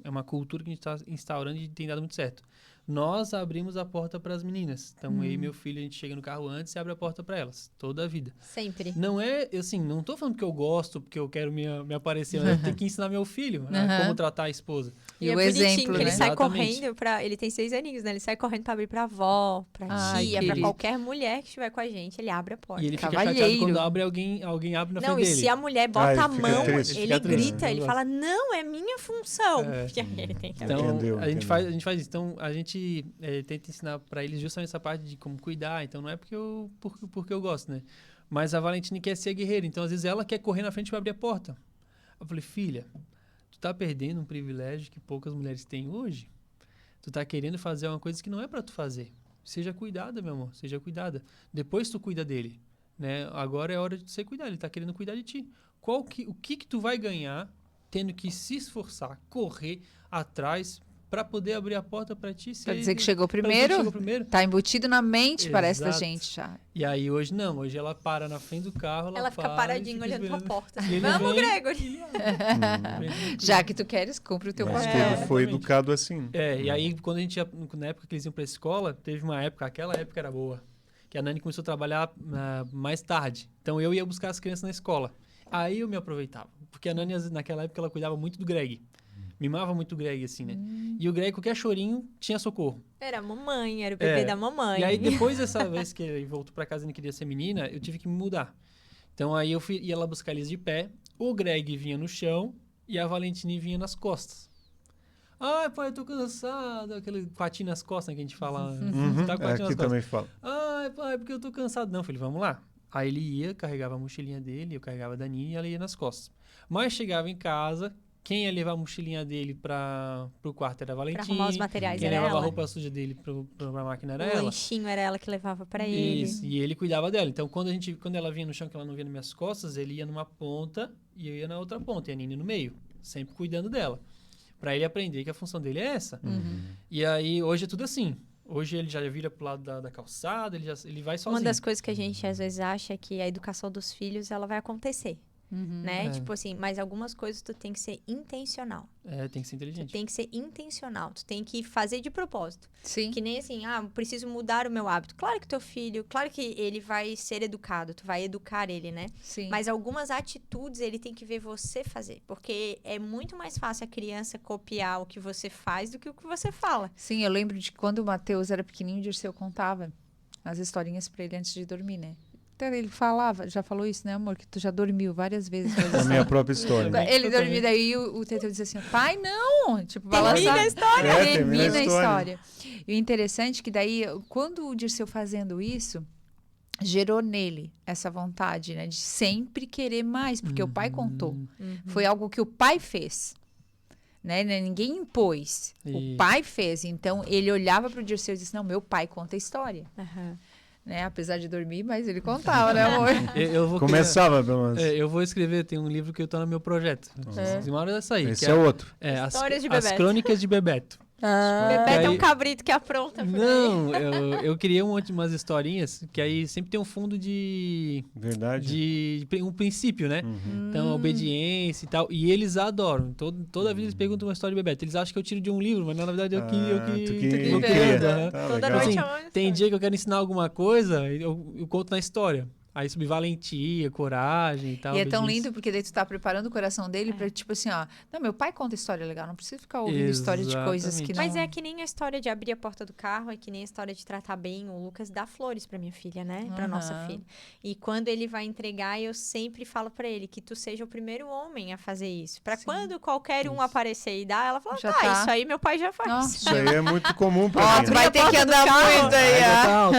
É uma cultura que a gente tá instaurando e tem dado muito certo. Nós abrimos a porta para as meninas. Então, eu e meu filho, a gente chega no carro antes e abre a porta para elas. Toda a vida. Sempre. Não é, assim, não tô falando porque eu gosto, porque eu quero me aparecer. Mas eu tenho que ensinar meu filho né, como tratar a esposa. E é o bonitinho exemplo, que ele né? sai Exatamente. correndo pra... Ele tem 6 aninhos, né? Ele sai correndo pra abrir pra avó, pra Ai, tia, pra querido. qualquer mulher que estiver com a gente. Ele abre a porta. E ele fica Cavalheiro. chateado quando abre alguém abre na Não, frente e dele. se a mulher bota ele a fica mão, triste. ele Fica triste, grita, né? ele fala, não, é minha função. É. Porque ele tem que Então, Entendeu, a gente entendeu. faz isso. Então, a gente tenta ensinar pra eles justamente essa parte de como cuidar. Então, não é porque eu gosto, né? Mas a Valentina quer ser guerreira. Então, às vezes, ela quer correr na frente pra abrir a porta. Eu falei, filha, tu tá perdendo um privilégio que poucas mulheres têm hoje. Tu tá querendo fazer uma coisa que não é pra tu fazer. Seja cuidada, meu amor. Seja cuidada. Depois tu cuida dele, né? Agora é hora de você cuidar. Ele tá querendo cuidar de ti. O que tu vai ganhar tendo que se esforçar, correr atrás pra poder abrir a porta pra ti? Pra dizer que chegou primeiro, tá embutido na mente, parece, da Exato. gente já. E aí hoje não, hoje ela para na frente do carro, Ela fica para e paradinha fica olhando pra esperando. porta. E ele Vamos, vem, Gregory. Já que tu queres, cumpre o teu Mas papel. tu foi exatamente. educado assim. E aí quando a gente ia, na época que eles iam pra escola, teve uma época, aquela época era boa, que a Nani começou a trabalhar mais tarde. Então eu ia buscar as crianças na escola. Aí eu me aproveitava, porque a Nani naquela época ela cuidava muito do Greg. Mimava muito o Greg, assim, né? E o Greg, qualquer chorinho, tinha socorro. Era a mamãe, era o bebê da mamãe. E aí, depois dessa vez que ele voltou pra casa e não queria ser menina, eu tive que me mudar. Então, aí eu ia lá buscar eles de pé, o Greg vinha no chão e a Valentina vinha nas costas. Ai, pai, eu tô cansado. Aquele patinho nas costas que a gente fala. Tá com patinho nas Aqui costas. também fala. Ai, pai, porque eu tô cansado. Não, filho, vamos lá. Aí ele ia, carregava a mochilinha dele, eu carregava a Dani e ela ia nas costas. Mas chegava em casa, quem ia levar a mochilinha dele pro quarto era a Pra Valentina. arrumar os materiais Quem era levava a ela. roupa suja dele pra máquina era O ela. lanchinho era ela que levava pra ele. Isso, e ele cuidava dela. Então, quando ela vinha no chão, que ela não via nas minhas costas, ele ia numa ponta e eu ia na outra ponta, e a Nini no meio, sempre cuidando dela. Pra ele aprender que a função dele é essa. E aí, hoje é tudo assim. Hoje ele já vira pro lado da calçada, ele vai sozinho. Uma das coisas que a gente às vezes acha é que a educação dos filhos ela vai acontecer, né? É. Tipo assim, mas algumas coisas tu tem que ser intencional. Tem que ser Tu inteligente. tem que ser intencional, tu tem que fazer de propósito. Sim. Que nem assim, preciso mudar o meu hábito. Claro que teu filho, claro que ele vai ser educado, tu vai educar ele, né? Sim. Mas algumas atitudes ele tem que ver você fazer. Porque é muito mais fácil a criança copiar o que você faz do que o que você fala. Sim, eu lembro de quando o Matheus era pequenininho, o Dirceu contava as historinhas pra ele antes de dormir, né? Até ele falava, já falou isso, né, amor? Que tu já dormiu várias vezes. A minha própria história. Bem, Ele eu dormia, também. daí o Teteu dizia assim, pai, não! Tipo, Termina balançar. a história. Termina a história. E o interessante é que daí, quando o Dirceu fazendo isso, gerou nele essa vontade, né? De sempre querer mais, porque o pai contou. Foi algo que o pai fez. Né? Ninguém impôs. O pai fez. Então, ele olhava para o Dirceu e disse, não, meu pai conta a história. Né? Apesar de dormir, mas ele contava, né, amor? Começava, pelo menos. Eu vou escrever, tem um livro que eu tô no meu projeto. Uma hora vai sair. Esse é outro. Histórias de As Bebeto. Crônicas de Bebeto. Bebeto é um aí- cabrito que apronta. por aí. Não, eu criei umas historinhas que aí sempre tem um fundo de Verdade. um princípio, né? Então, obediência e tal. E eles adoram. Toda vez eles perguntam uma história de Bebeto. Eles acham que eu tiro de um livro, mas na verdade eu que não invento, cria. né? Tá, Toda legal. noite Assim, é uma Tem história. dia que eu quero ensinar alguma coisa, eu conto na história. Aí sobre valentia, coragem e tal. E é tão obediência. lindo porque daí tu tá preparando o coração dele pra, tipo assim, ó... Não, meu pai conta história legal, não precisa ficar ouvindo história de coisas que não... Mas é que nem a história de abrir a porta do carro, é que nem a história de tratar bem. O Lucas dá flores pra minha filha, né? Pra nossa filha. E quando ele vai entregar, eu sempre falo pra ele que tu seja o primeiro homem a fazer isso. Pra quando qualquer um aparecer e dar, ela fala, Já tá. isso aí meu pai já faz. Nossa. Isso aí é muito comum pra Ó, mim. tu vai ter que andar muito aí, ó.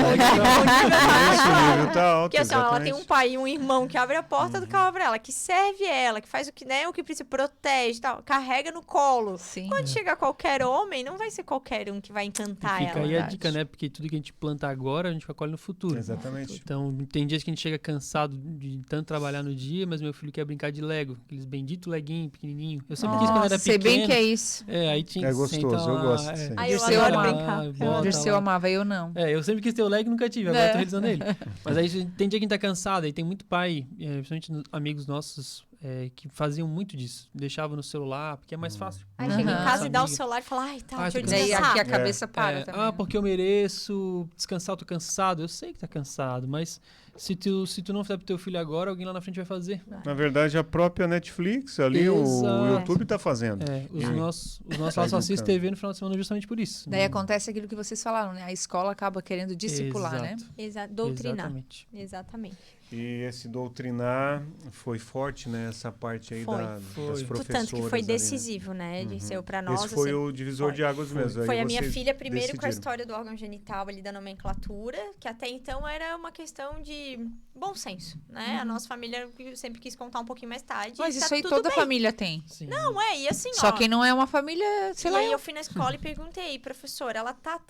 Esse nível tá alto, Porque assim, ó, ela tem um exatamente. pai e um irmão que abre a porta do carro pra ela, que serve ela, que faz o que, né, o que precisa, protege e tal, carrega no colo. Sim. Quando chegar qualquer homem, não vai ser qualquer um que vai encantar Fica ela. aí a dica, né? Porque tudo que a gente planta agora, a gente colhe no futuro. Exatamente. Então, tem dias que a gente chega cansado de tanto trabalhar no dia, mas meu filho quer brincar de Lego. Aqueles benditos leguinhos pequenininhos. Eu sempre quis quando era Nossa, sei pequeno. bem que é isso. Aí tinha É que gostoso, sentar eu lá, gosto disso aí. Aí eu Dirceu adoro amava. brincar. bota O Dirceu lá. amava, eu não. Eu sempre quis ter o Lego e nunca tive. Agora eu tô realizando ele. Mas aí tem dia que a gente tá cansado. Aí tem muito pai, principalmente amigos nossos, que faziam muito disso. Deixavam no celular, porque é mais fácil. Aí chega em Aham. casa e dá o Amiga. celular e fala, ai, tá, deixa eu tô Daí descansar. aqui a cabeça para É, também. porque eu mereço descansar, eu tô cansado. Eu sei que tá cansado, mas se tu não fizer pro teu filho agora, alguém lá na frente vai fazer. Na verdade, a própria Netflix ali, o Exato. YouTube tá fazendo. Os E- nossos lá Tá só assistem educando. TV no final de semana justamente por isso. Daí acontece aquilo que vocês falaram, né? A escola acaba querendo discipular, né? Doutrinar. Exatamente. Exatamente. E esse doutrinar foi forte, né? Essa parte aí Foi. das professoras. Portanto, que foi ali, né? decisivo, né? Dirceu, pra nós. Esse foi assim, o divisor foi. de águas mesmo. aí Foi a minha vocês filha primeiro com a decidiram. história do órgão genital ali da nomenclatura, que até então era uma questão de bom senso, né? A nossa família sempre quis contar um pouquinho mais tarde. Mas e tá isso aí tudo toda bem. família tem. Sim. Não, e assim, Só ó. quem não é uma família, sei E lá. aí eu fui na escola e perguntei, professora, ela tá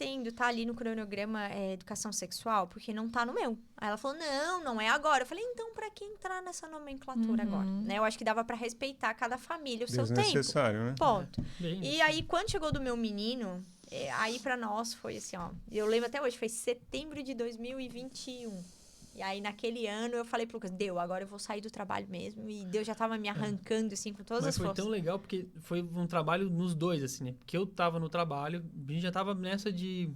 ali no cronograma educação sexual? Porque não tá no meu. Aí ela falou, não é agora. Eu falei, então pra que entrar nessa nomenclatura agora? Né? Eu acho que dava pra respeitar cada família, o seu tempo. Desnecessário, né? Ponto. Bem, E aí, quando chegou do meu menino, aí pra nós foi assim, ó. Eu lembro até hoje, foi setembro de 2021. E aí, naquele ano, eu falei pro Lucas, agora eu vou sair do trabalho mesmo. E Deus já tava me arrancando, assim, com todas Mas as foi forças. tão legal porque foi um trabalho nos dois, assim, né? Porque eu tava no trabalho, a gente já tava nessa de...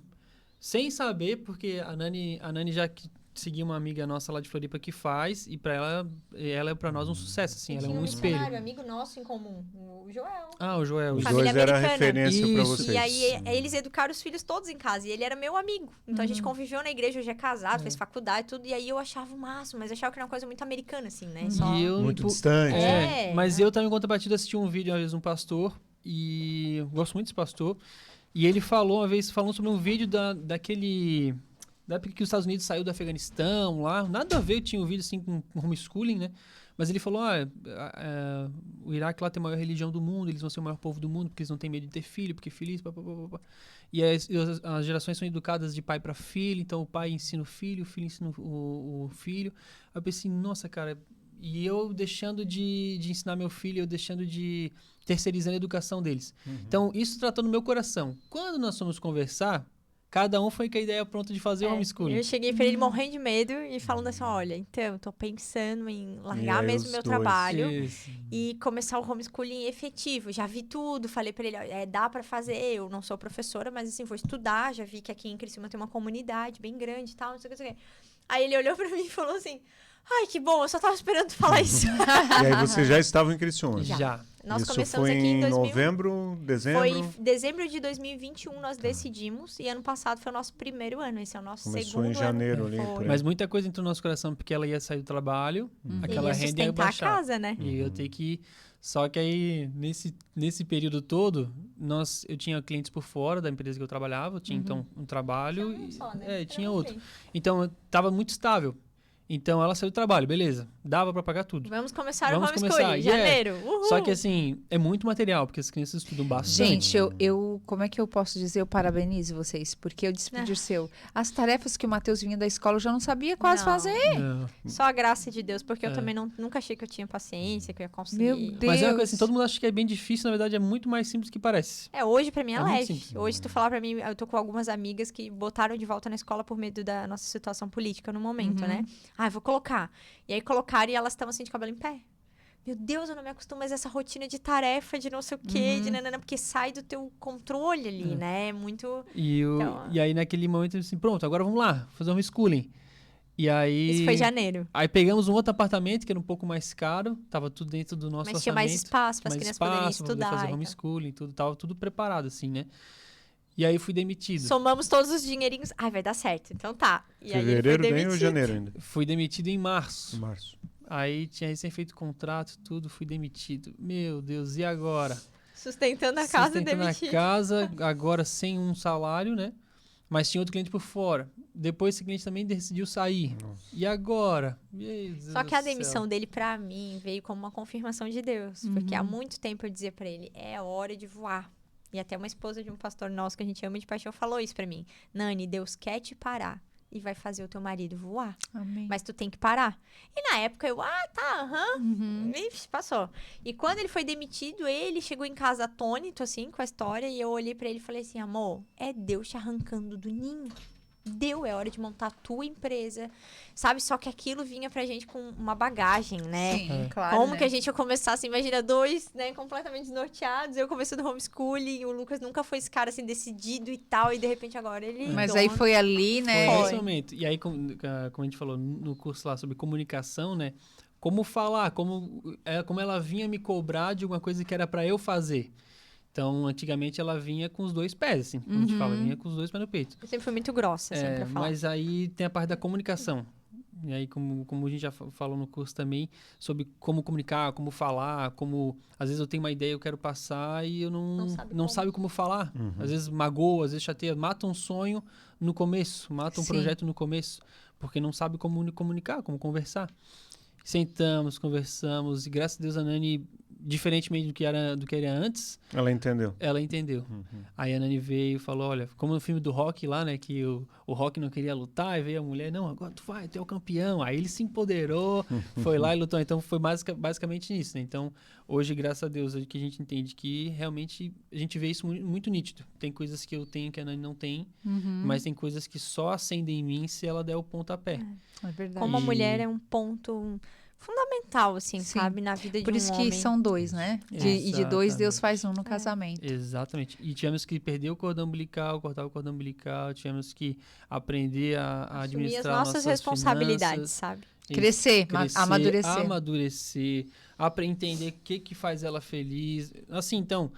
Sem saber, porque a Nani já seguia uma amiga nossa lá de Floripa que faz, e pra ela é pra nós um sucesso, assim, E ela é tinha um espelho. missionário, amigo nosso em comum, o Joel. Ah, o Joel. Os Família dois eram a americana. referência pra Isso. vocês. E aí, eles educaram os filhos todos em casa. E ele era meu amigo. Então, a gente conviveu na igreja, hoje é casado, fez faculdade e tudo. E aí, eu achava o máximo. Mas eu achava que era uma coisa muito americana, assim, né? Só... E eu, Muito tipo, distante. Mas eu também, em contrapartida, assisti um vídeo uma vez de um pastor, e eu gosto muito desse pastor, e ele falou uma vez, falando sobre um vídeo da época que os Estados Unidos saiu do Afeganistão lá, nada a ver, tinha um vídeo assim com homeschooling, né? Mas ele falou, o Iraque lá tem a maior religião do mundo, eles vão ser o maior povo do mundo, porque eles não têm medo de ter filho, porque filhos, E as gerações são educadas de pai para filho, então o pai ensina o filho ensina o filho. Aí eu pensei, nossa, cara, e eu deixando de ensinar meu filho, eu deixando de terceirizando a educação deles. Então, isso tratou no meu coração. Quando nós fomos conversar, cada um foi com a ideia pronta de fazer o homeschooling. Eu cheguei pra ele morrendo de medo e falando assim, olha, então, tô pensando em largar aí mesmo os meu dois. trabalho Isso. e começar o homeschooling efetivo. Já vi tudo, falei pra ele, dá pra fazer, eu não sou professora, mas assim, vou estudar, já vi que aqui em Criciúma tem uma comunidade bem grande e tal, não sei o que, não sei o que. Aí ele olhou pra mim e falou assim, ai, que bom, eu só tava esperando tu falar isso. E aí vocês já estavam em Criciúma? Já. Nós Isso começamos foi aqui em em 2000. novembro, dezembro? Foi dezembro de 2021 nós decidimos e ano passado foi o nosso primeiro ano, esse é o nosso Começou segundo em janeiro ano. ali, Foi. por aí. Mas muita coisa entrou no nosso coração, porque ela ia sair do trabalho, aquela ia renda ia sustentar a baixar. casa, né? E eu ter que... Só que aí, nesse período todo, eu tinha clientes por fora da empresa que eu trabalhava, eu tinha então um trabalho Tinha um só, né? e Era tinha um outro. cliente. Então, eu tava muito estável. Então ela saiu do trabalho, beleza. Dava pra pagar tudo. Vamos começar Vamos o homeschooling, começar, yeah. janeiro. Uhul. Só que assim, é muito material, porque as crianças estudam bastante. Gente, eu como é que eu posso dizer? Eu parabenizo vocês, porque eu desperdiceu. As tarefas que o Matheus vinha da escola, eu já não sabia quase Não. fazer. Não. Só a graça de Deus, porque eu É. também nunca achei que eu tinha paciência, que eu ia conseguir. Meu Deus. Mas é uma coisa assim, todo mundo acha que é bem difícil, na verdade é muito mais simples do que parece. Hoje pra mim é É muito leve. simples. Hoje, se tu falar pra mim, eu tô com algumas amigas que botaram de volta na escola por medo da nossa situação política no momento, né? Ah, eu vou colocar. E aí colocaram e elas estão assim de cabelo em pé. Meu Deus, eu não me acostumo mais a essa rotina de tarefa, de não sei o quê, de nanana, porque sai do teu controle ali, né? É muito... Então, E aí naquele momento assim, pronto, agora vamos lá, fazer um homeschooling. E aí... Isso foi em janeiro. Aí pegamos um outro apartamento que era um pouco mais caro, tava tudo dentro do nosso Mas tinha mais orçamento. espaço para as Mais crianças poderem espaço pra poder estudar. fazer e tal. homeschooling, tudo, tava tudo preparado assim, né? E aí fui demitido. Somamos todos os dinheirinhos. Ai, vai dar certo. Então tá. E aí ele foi Fevereiro bem ou demitido. janeiro ainda? Fui demitido em março. Março. Aí tinha recém feito contrato, tudo, fui demitido. Meu Deus, e agora? Sustentando a casa Sustentando a demitido. casa, agora sem um salário, né? Mas tinha outro cliente por fora. Depois esse cliente também decidiu sair. Nossa. E agora? Meu Deus Só que a do céu. demissão dele, pra mim, veio como uma confirmação de Deus. Porque há muito tempo eu dizia pra ele, é hora de voar. E até uma esposa de um pastor nosso que a gente ama de paixão falou isso pra mim. Nani, Deus quer te parar e vai fazer o teu marido voar. Amém. Mas tu tem que parar. E na época eu, tá, aham. Ixi, passou. E quando ele foi demitido, ele chegou em casa atônito, assim, com a história. E eu olhei pra ele e falei assim, amor, é Deus te arrancando do ninho. É hora de montar a tua empresa, sabe? Só que aquilo vinha pra gente com uma bagagem, né? Sim, É. claro. Como né? que a gente ia começar, assim, imagina, dois, né, completamente desnorteados, eu começando homeschooling, o Lucas nunca foi esse cara, assim, decidido e tal, e de repente agora ele... Mas aí foi ali, né? Foi Foi. nesse momento. E aí, como a gente falou no curso lá sobre comunicação, né? Como falar, como ela vinha me cobrar de alguma coisa que era pra eu fazer. Então, antigamente ela vinha com os dois pés, assim, como a gente fala, vinha com os dois pés no peito. Eu sempre fui muito grossa, assim, pra falar. Mas aí tem a parte da comunicação. E aí, como a gente já falou no curso também, sobre como comunicar, como falar, como... Às vezes eu tenho uma ideia, eu quero passar e eu não sabe como falar. Às vezes magoa, às vezes chateia. Mata um sonho no começo, mata um Sim. projeto no começo, porque não sabe como comunicar, como conversar. Sentamos, conversamos, e graças a Deus a Nani, diferentemente do que era antes, Ela entendeu. ela entendeu. Aí a Nani veio e falou, olha, como no filme do Rock lá, né, que o Rock não queria lutar, e veio a mulher, não, agora tu vai, tu é o campeão. Aí ele se empoderou, foi lá e lutou. Então foi basicamente nisso, né? Então hoje, graças a Deus, que a gente entende que realmente a gente vê isso muito nítido. Tem coisas que eu tenho que a Nani não tem, mas tem coisas que só acendem em mim se ela der o pontapé. É verdade. Como a mulher é um ponto fundamental, assim, Sim. sabe, na vida de Por um isso que homem. são dois, né? E de dois, Deus Exatamente. faz um no casamento. Exatamente. E tivemos que perder o cordão umbilical, cortar o cordão umbilical, tivemos que aprender a Assumir as administrar nossas responsabilidades, finanças, sabe? Crescer, amadurecer. Amadurecer, entender o que faz ela feliz. Assim, então,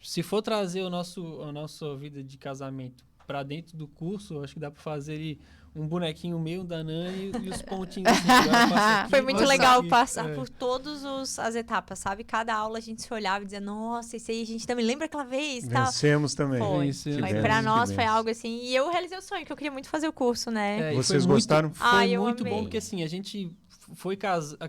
se for trazer a nossa vida de casamento para dentro do curso, eu acho que dá para fazer ali um bonequinho meu da Nani e os pontinhos assim. Agora passa aqui, Foi muito passa legal aqui. passar É. por todas as etapas, sabe? Cada aula a gente se olhava e dizia, nossa, isso aí a gente também lembra aquela vez e tal. Vencemos também. Foi. Vencemos. Mas Que pra benção, nós que foi benção. algo assim. E eu realizei o sonho, que eu queria muito fazer o curso, né? É, e Vocês foi gostaram? Foi Ai, eu muito amei. bom, porque assim, a gente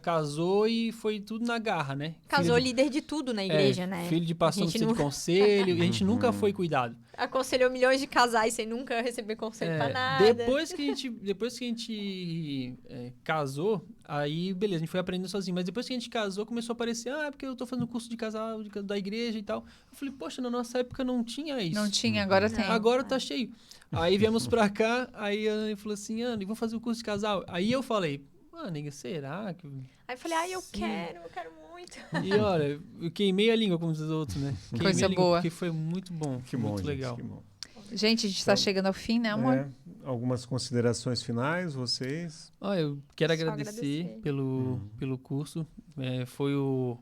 casou e foi tudo na garra, né? Casou Filho de- líder de tudo na igreja, né? Filho de pastor A no gente centro de não- conselho, e a gente nunca foi cuidado. Aconselhou milhões de casais sem nunca receber conselho pra nada. Depois que a gente casou, aí beleza, a gente foi aprendendo sozinho. Mas depois que a gente casou, começou a aparecer, porque eu tô fazendo curso de casal da igreja e tal. Eu falei, poxa, na nossa época não tinha isso. Não tinha, agora tem. Agora tá cheio. Aí viemos pra cá, aí a Ana falou assim, Ana, vamos fazer o curso de casal. Aí eu falei, nega, será que... Aí eu falei, eu Sim. quero muito. E olha, eu queimei a língua, como diz os outros, né? Queimei Coisa a língua boa. Porque foi muito bom, Que bom, muito gente, legal. que bom. Gente, a gente tá chegando ao fim, né, amor? É, algumas considerações finais, vocês? Eu quero Só agradecer agradecer. pelo curso. Foi o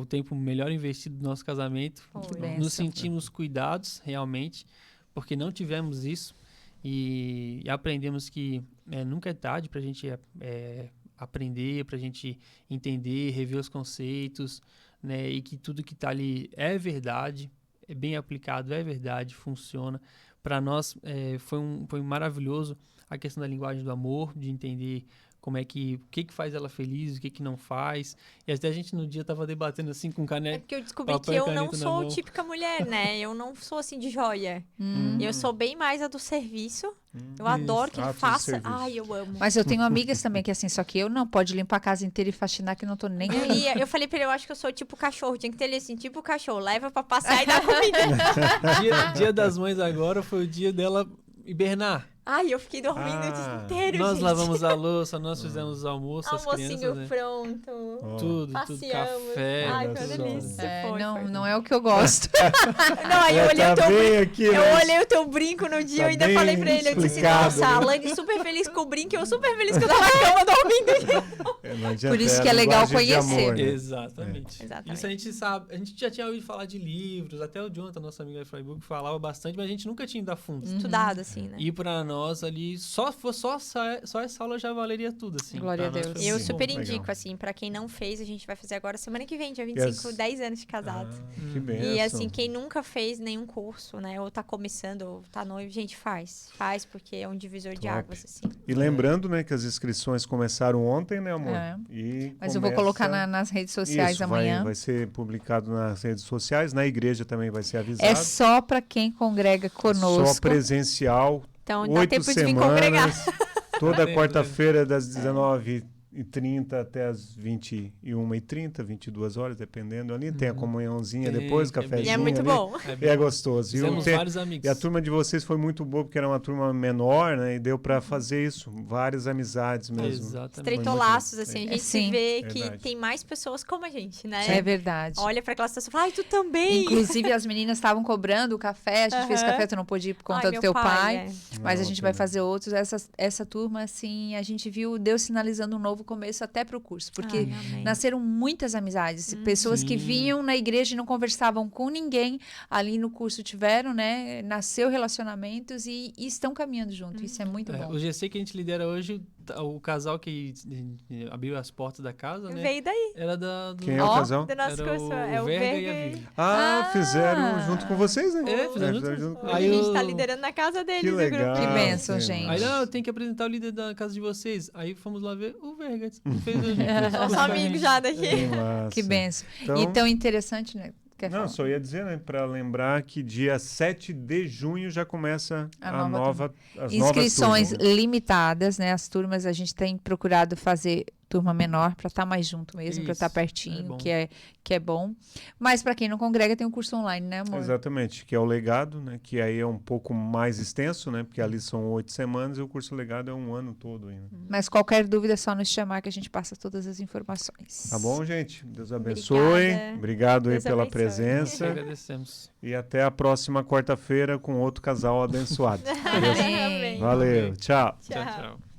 tempo melhor investido do nosso casamento. Foi. benção. Nos sentimos cuidados, realmente, porque não tivemos isso. E aprendemos que nunca é tarde para a gente aprender, para a gente entender, rever os conceitos, né? E que tudo que está ali é verdade. é bem aplicado, é verdade, funciona. Para nós foi maravilhoso a questão da linguagem do amor, de entender como é que, o que faz ela feliz, o que não faz. E até a gente no dia tava debatendo assim com É caneta. porque eu descobri papel que e eu não caneta na sou mão. típica mulher, né? Eu não sou assim de joia. Eu sou bem mais a do serviço. Eu adoro que ele Atos de faça. serviço. Ai, eu amo. Mas eu tenho amigas também que assim, só que eu não pode limpar a casa inteira e faxinar que eu não tô nem aí. Guria, eu falei pra ele, eu acho que eu sou tipo cachorro. Tinha que ter ele assim, tipo cachorro. Leva pra passear e dá comida. Dia das Mães agora foi o dia dela hibernar. Ai, eu fiquei dormindo o dia inteiro, Nós gente. lavamos a louça, nós fizemos os almoços, as Almocinho crianças, né? pronto. Ó. Tudo, Passeamos. café. Ai, olha foi uma só. delícia. Foi. Não é o que eu gosto. Não, aí eu olhei tá o teu bem aqui, Eu né? olhei o teu brinco no dia, Tá eu ainda bem falei pra ele, eu disse, explicado, nossa, a né? Alane super feliz com o brinco, eu super feliz que eu tô na cama dormindo. Não adianta, Por isso é que é a legal linguagem de conhecer. amor, né? Exatamente. Exatamente. Isso a gente sabe. A gente já tinha ouvido falar de livros, até o Jonathan, nosso amigo da Freiburg, falava bastante, mas a gente nunca tinha ido a fundo. Estudado, assim, né? E pra nós ali, só essa aula já valeria tudo, assim. Glória Pra a nós Deus. foi Eu muito super bom. Legal. indico, assim, pra quem não fez, a gente vai fazer agora semana que vem, dia E 25, as- 10 anos de casados. Que benção. E assim, quem nunca fez nenhum curso, né, ou tá começando, ou tá noivo, gente, faz, porque é um divisor de Top. águas, assim. E lembrando, né, que as inscrições começaram ontem, né, amor? É. E Mas eu vou colocar nas redes sociais Isso, amanhã. vai ser publicado nas redes sociais, na igreja também vai ser avisado. É só para quem congrega conosco. Só presencial, Então dá 8 tempo de vir semanas, congregar. toda Lembro, quarta-feira das 19h30 até as 21h30, 22 horas, dependendo ali. Tem a comunhãozinha Tem, depois, que é bem- cafezinho E é muito ali. bom. E é gostoso. Fizemos vários amigos. E a turma de vocês foi muito boa, porque era uma turma menor, né? E deu pra fazer isso. Várias amizades mesmo. Exatamente. Estreitou laços, assim, a gente Sim. se vê que Verdade. tem mais pessoas como a gente, né? É verdade. Olha pra aquela situação e fala, ai, tu também. Inclusive, as meninas estavam cobrando o café. A gente fez Aham. café, tu não pôde ir por conta Ai, do meu teu pai. é. Mas a Não, gente vai tem- fazer outros. Essa turma, assim, a gente viu Deus sinalizando um novo começo até pro curso. Porque Ai, amém. nasceram muitas amizades. Pessoas que Sim. vinham na igreja e não conversavam com ninguém. Ali no curso tiveram, né? Nasceu relacionamentos e estão caminhando junto. Isso é muito bom. O GC que a gente lidera hoje, o casal que abriu as portas da casa, né? Veio daí, Era do Quem é o Ó, casal? do nosso Era curso. É o Verga Verga e a e... Vivi. Ah, fizeram Ah. junto com vocês, né? É, fizeram junto. com A Aí gente eu- tá liderando na casa deles, Que o legal. grupo. Que bênção, sim, gente. Aí, não, eu tenho que apresentar o líder da casa de vocês. Aí fomos lá ver o Verga. Fez Nosso amigo já daqui. Que massa. Que benção. Então- E tão interessante, né? Quer Não, falar? só ia dizer, né, para lembrar que dia 7 de junho já começa A as novas Inscrições turmas. limitadas, né? As turmas a gente tem procurado fazer turma menor para estar mais junto mesmo, para estar Isso, pertinho, é bom. que é bom. Mas para quem não congrega tem um curso online, né, amor? Exatamente, que é o legado, né, que aí é um pouco mais extenso, né, porque ali são 8 semanas e o curso legado é um ano todo ainda. Mas qualquer dúvida é só nos chamar que a gente passa todas as informações. Tá bom, gente? Deus abençoe. Obrigada. Obrigado aí Deus pela abençoe. presença. Agradecemos. E até a próxima quarta-feira com outro casal abençoado. Amém. Valeu, tchau. Tchau. Tchau, tchau.